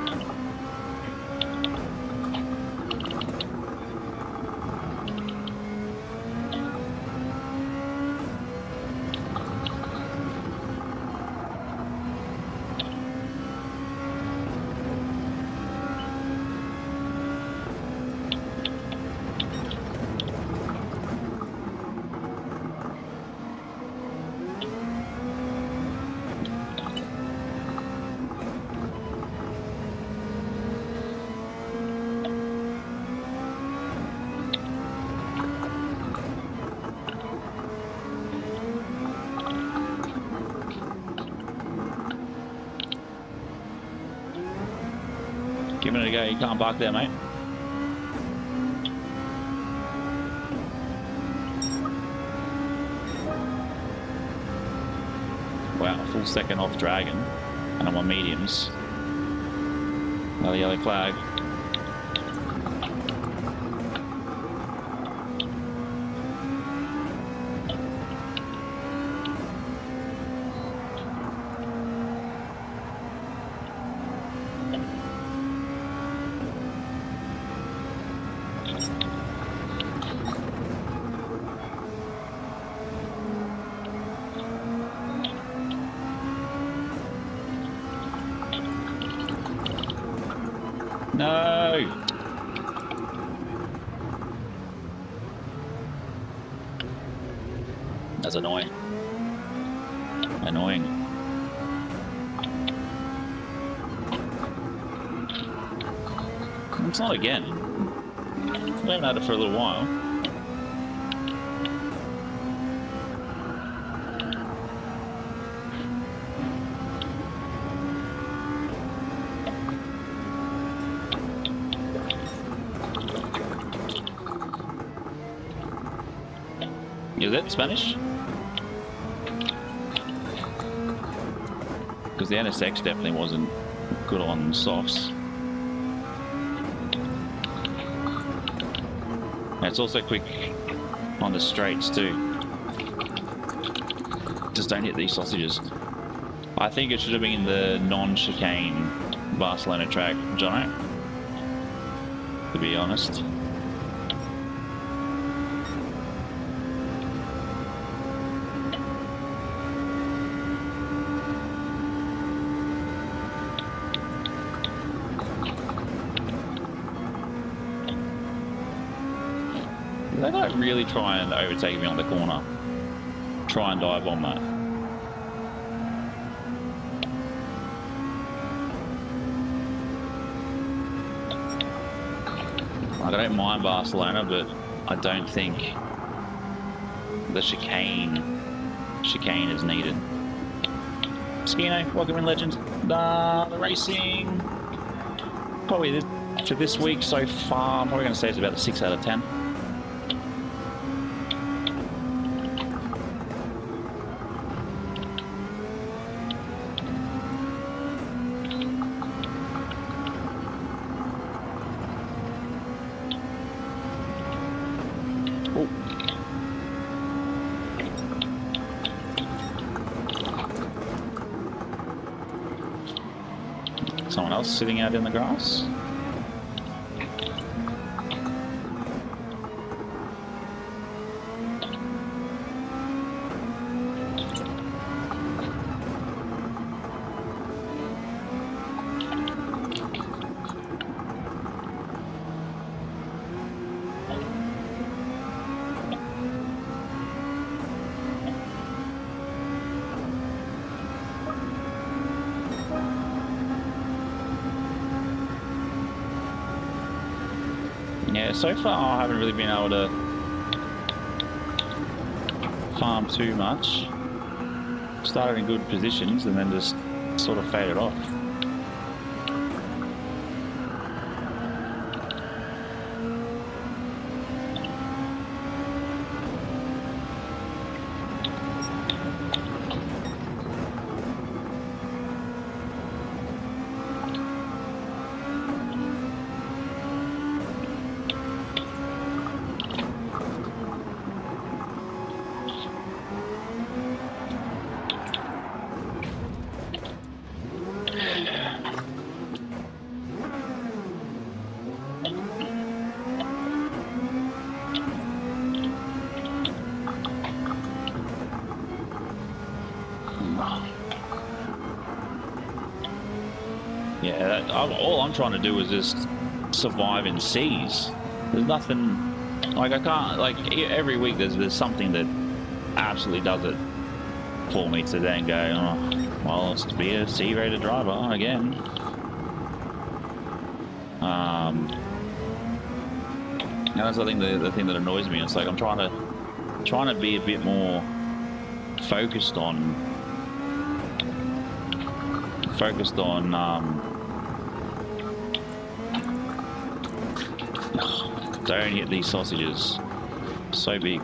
Give it a go. You can't park there, mate. Wow, full second off Dragon, and I'm on mediums. Another yellow flag. No! That's annoying. Annoying. It's not again. We haven't had it for a little while. Is it Spanish? Because the NSX definitely wasn't good on softs. And it's also quick on the straights too. Just don't hit these sausages. I think it should have been the non-chicane Barcelona track, Jono, to be honest. They don't really try and overtake me on the corner. Try and dive on that. Like, I don't mind Barcelona, but I don't think the chicane is needed. Skino, welcome in, legend. The racing. Probably for this week so far, I'm probably going to say it's about a 6 out of 10. Someone else sitting out in the grass. Yeah, so far I haven't really been able to farm too much. Started in good positions and then just sort of faded off. Yeah, all I'm trying to do is just survive in seas. There's nothing, like I can't, like every week there's something that absolutely does it for me to then go, oh, well, let's be a C-rated driver again. And that's the thing that annoys me. It's like I'm trying to be a bit more focused on Don't hit these sausages. So big.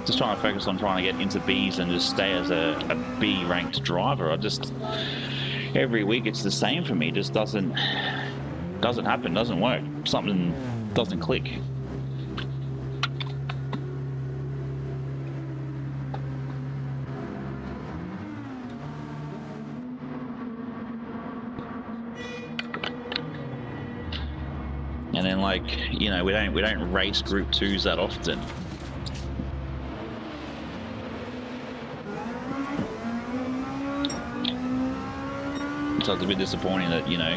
Just trying to focus on trying to get into Bs and just stay as a B ranked driver. I just, every week it's the same for me. It just doesn't happen, doesn't work. Something doesn't click. And then, like, you know, we don't race Group 2s that often. So it's a bit disappointing that, you know,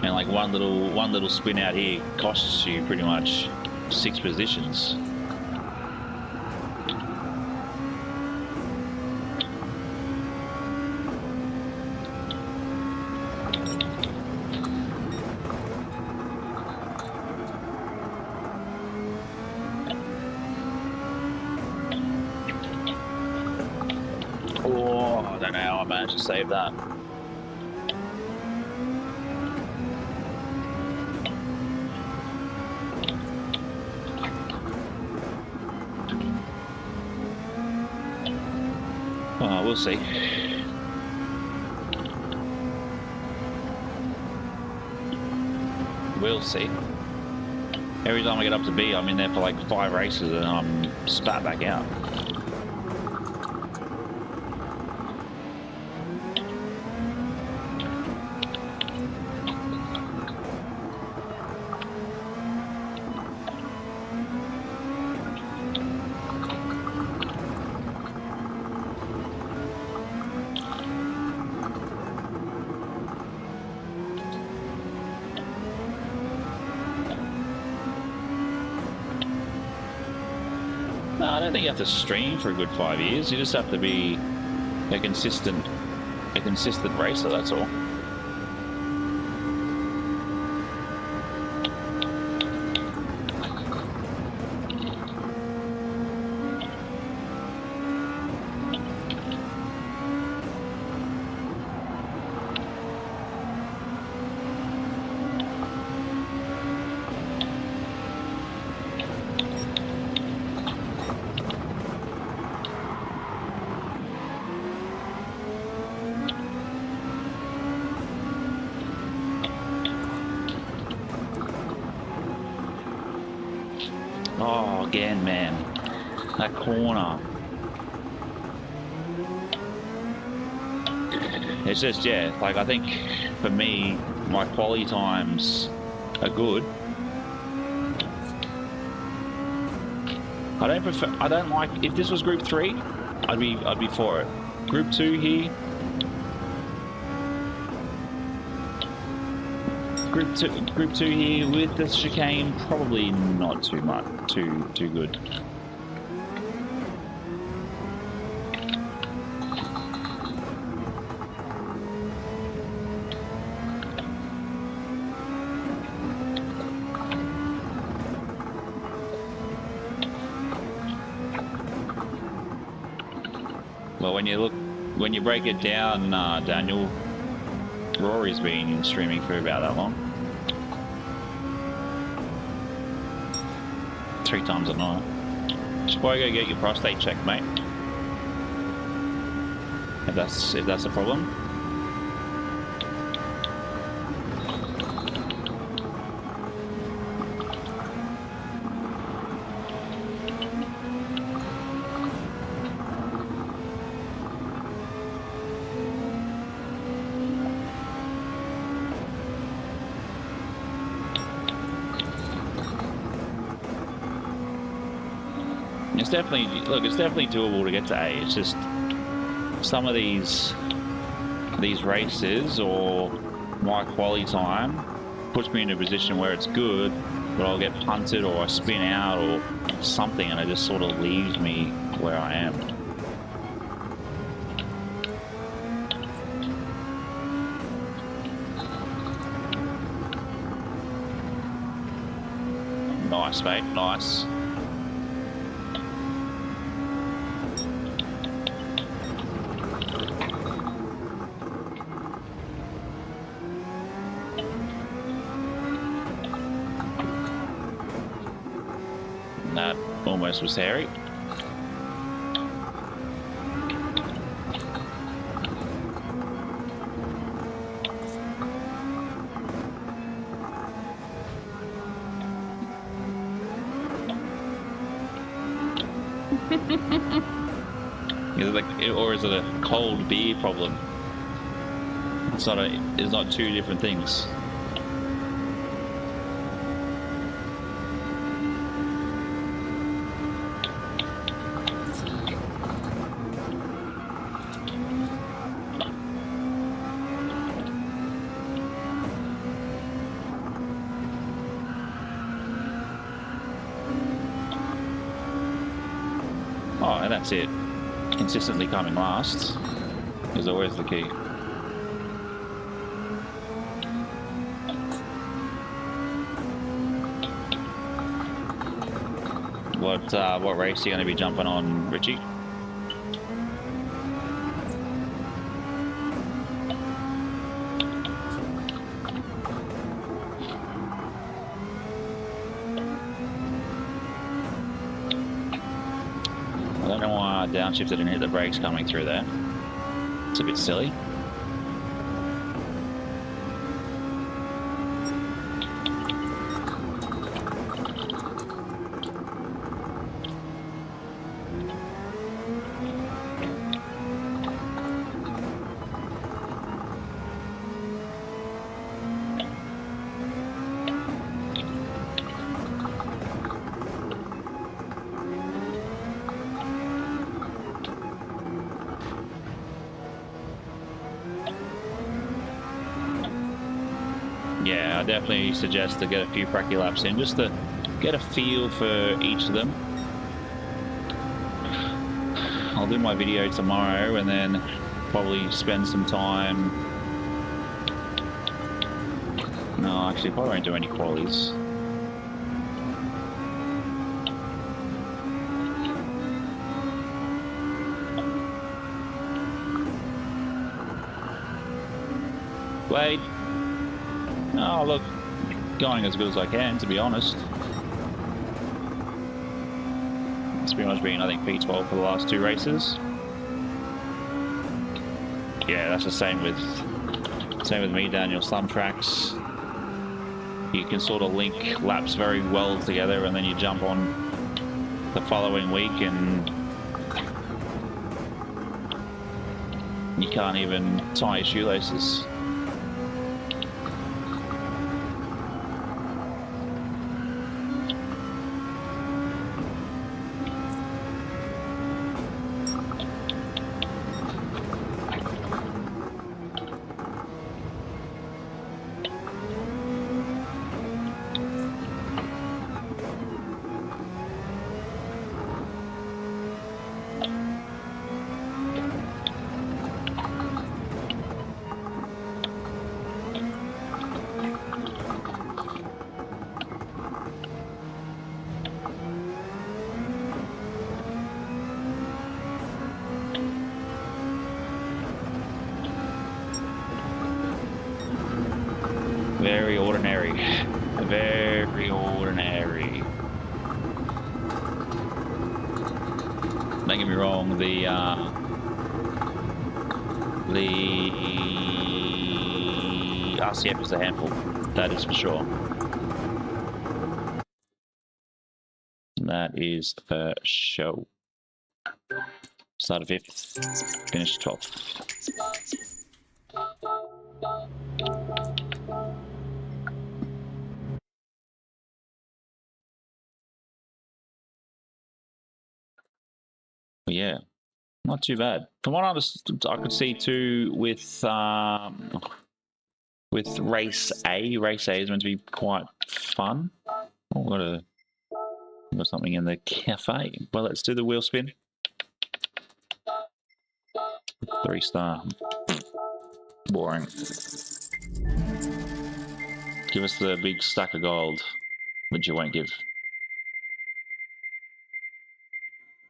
and like one little spin out here costs you pretty much 6 positions. Oh, I don't know how I managed to save that. Oh, we'll see. We'll see. Every time I get up to B, I'm in there for like 5 races and I'm spat back out. No, I don't think you have to stream for a good 5 years. You just have to be a consistent racer, that's all. Oh, again, man. That corner. It's just, yeah, like, I think for me, my quali times are good. I don't like, if this was Group 3, I'd be for it. Group 2 here. Group 2 here with the chicane, probably not too much, too good. Well, when you break it down, Daniel, Rory's been streaming for about that long. 3 times a night. Should probably go get your prostate checked, mate. If that's a problem. It's definitely doable to get to A. It's just some of these races or my quali time puts me in a position where it's good, but I'll get punted or I spin out or something, and it just sort of leaves me where I am. Nice, mate. Nice. That almost was hairy. Is it like, or is it a cold beer problem? It's not two different things. Oh, and that's it. Consistently coming last is always the key. What race are you going to be jumping on, Richie? I don't know why I downshifted and hit the brakes coming through there. It's a bit silly. Yeah, I definitely suggest to get a few pracky laps in, just to get a feel for each of them. I'll do my video tomorrow and then probably spend some time. No, actually, probably won't do any qualies. Wait. Oh, look, going as good as I can, to be honest. It's pretty much been, I think, P12 for the last two races. Yeah, that's the same with me, Daniel. Some tracks you can sort of link laps very well together, and then you jump on the following week and you can't even tie your shoelaces. Very ordinary. Very ordinary. Don't get me wrong, the RCF is a handful. That is for sure. That is for sure. Started 5th, finished 12th. Yeah, not too bad. From what I could see too with race A. Race A is meant to be quite fun. Oh, got something in the cafe. Well, let's do the wheel spin. 3-star. Boring. Give us the big stack of gold, which you won't give.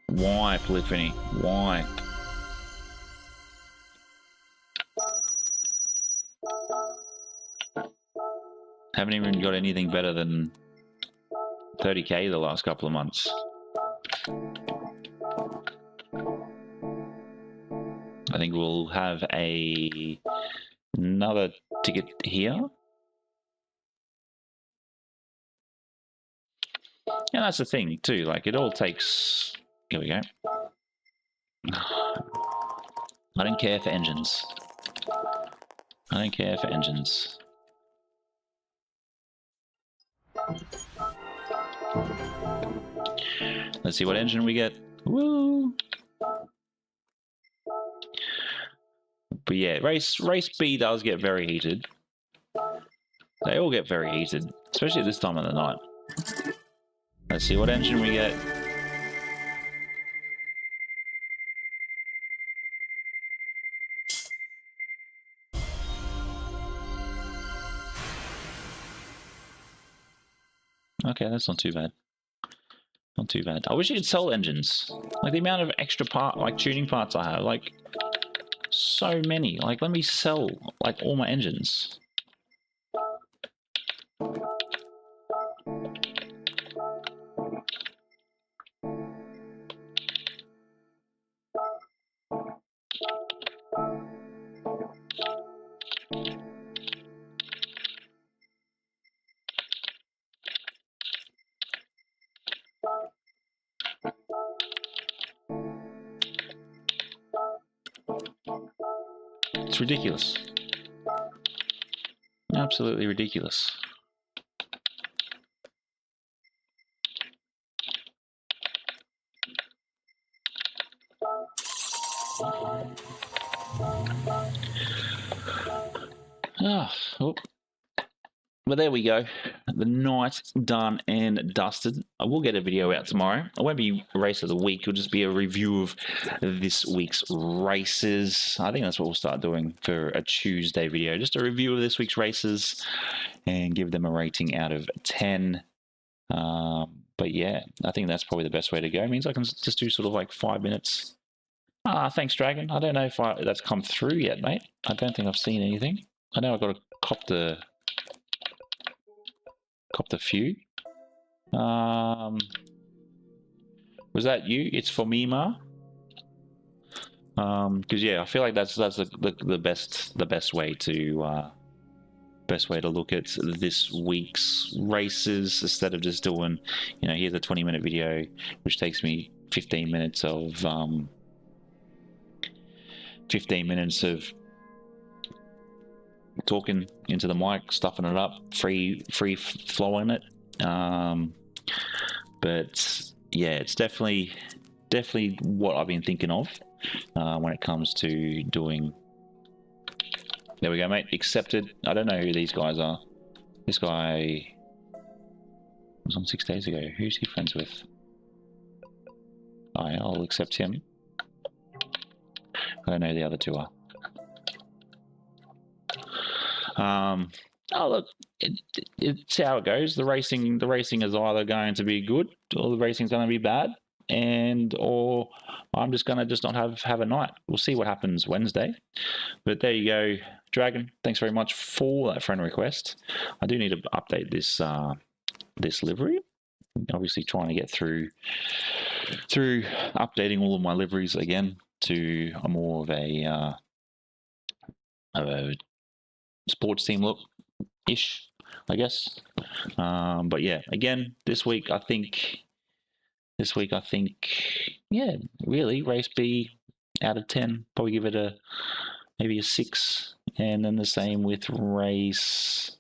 Why, Polyphony? Why? Haven't even got anything better than 30k the last couple of months. I think we'll have another ticket here. And that's the thing too, like it all takes, here we go. I don't care for engines. I don't care for engines. Let's see what engine we get. Woo! But yeah, race B does get very heated. They all get very heated, especially at this time of the night. Let's see what engine we get. Okay, that's not too bad. Not too bad. I wish you could sell engines. Like the amount of extra tuning parts I have, like so many. Like let me sell like all my engines. It's ridiculous. Absolutely ridiculous. Oh. But there we go. The night done and dusted. I will get a video out tomorrow. It won't be race of the week. It'll just be a review of this week's races. I think that's what we'll start doing for a Tuesday video. Just a review of this week's races and give them a rating out of 10. But yeah, I think that's probably the best way to go. It means I can just do sort of like 5 minutes. Thanks, Dragon. I don't know if that's come through yet, mate. I don't think I've seen anything. I know I've got to cop the few. Was that you? It's for me, Ma. Because yeah, I feel like that's the best way to look at this week's races instead of just doing, you know, here's a 20-minute video which takes me 15 minutes of 15 minutes of talking into the mic, stuffing it up, free flowing it. But yeah, it's definitely what I've been thinking of when it comes to doing. There we go, mate. Accepted. I don't know who these guys are. This guy was on 6 days ago. Who's he friends with? I'll accept him. I don't know who the other two are. Oh look, it's how it goes. The racing is either going to be good or the racing's going to be bad, or I'm just going to not have a night. We'll see what happens Wednesday. But there you go, Dragon. Thanks very much for that friend request. I do need to update this this livery. Obviously, trying to get through updating all of my liveries again to a more of a sports team look ish, I guess. But yeah, again, this week I think yeah, really race B out of 10, probably give it maybe a 6, and then the same with race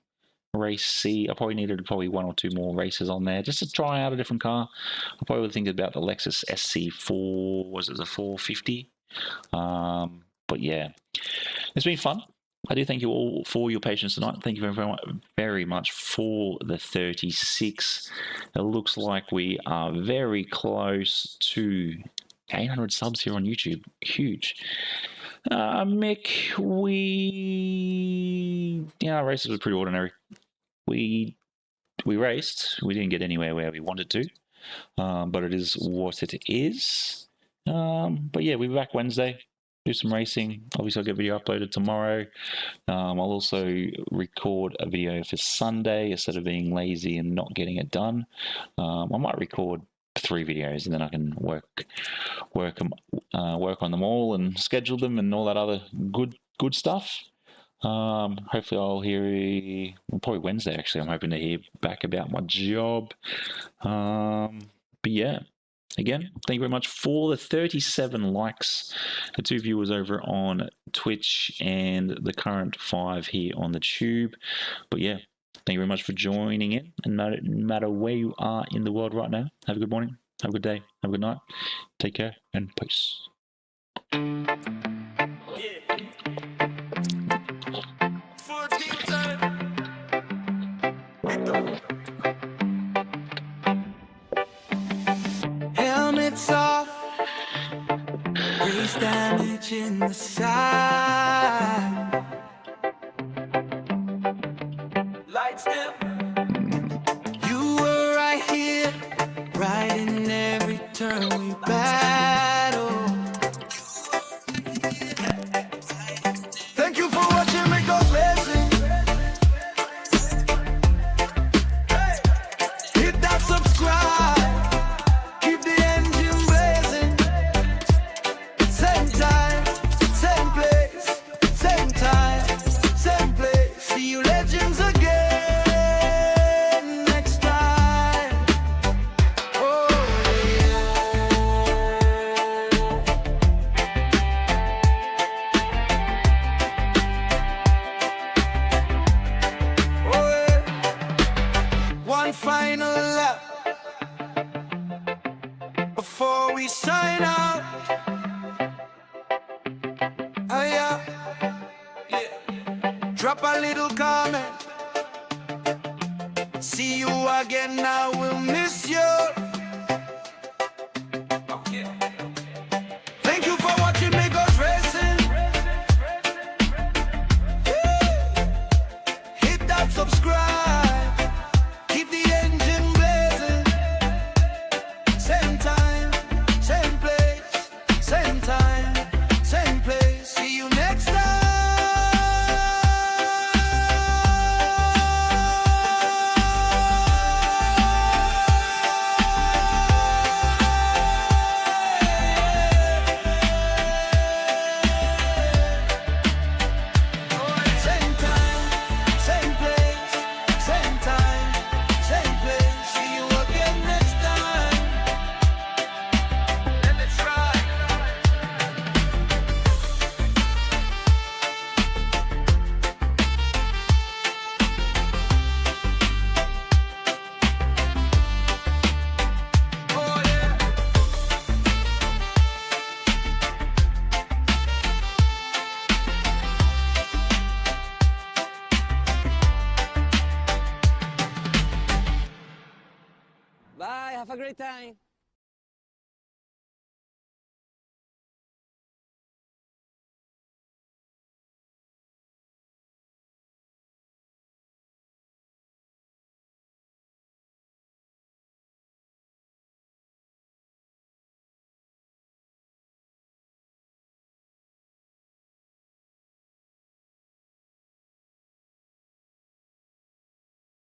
C. I probably needed one or two more races on there just to try out a different car. I probably would think about the Lexus SC4, was it the 450? But yeah, it's been fun. I do thank you all for your patience tonight. Thank you very much for the 36. It looks like we are very close to 800 subs here on YouTube. Huge. Mick, our races were pretty ordinary. We raced. We didn't get anywhere where we wanted to, but it is what it is. But yeah, we'll be back Wednesday. do some racing. Obviously, I'll get a video uploaded tomorrow. I'll also record a video for Sunday instead of being lazy and not getting it done. I might record 3 videos and then I can work on them all and schedule them and all that other good stuff. Hopefully I'll hear, probably Wednesday actually, I'm hoping to hear back about my job. But yeah, again, thank you very much for the 37 likes, the 2 viewers over on Twitch, and the current 5 here on the tube. But yeah, thank you very much for joining in, and no matter where you are in the world right now, have a good morning, have a good day, have a good night, take care, and peace. Helmets off, race damage in the side. Lights dim. You were right here, right in every turn we battle. Thank you for watching, make those blessings. Hit that subscribe. Keep the engine blazing. Same time, same place, same time, same place. See you legends again next time. Oh yeah. Oh yeah. One final lap before we sign out. Oh yeah, yeah. Drop a little comment. See you again, I will miss you. Thank you for watching me go racing. Hit that subscribe. Keep the engine blazing. Same time, same place, same time, same place. See you next time. Same time, same place, same time, same place. See you again next time. Let me try. Oh yeah. Bye, have a great time.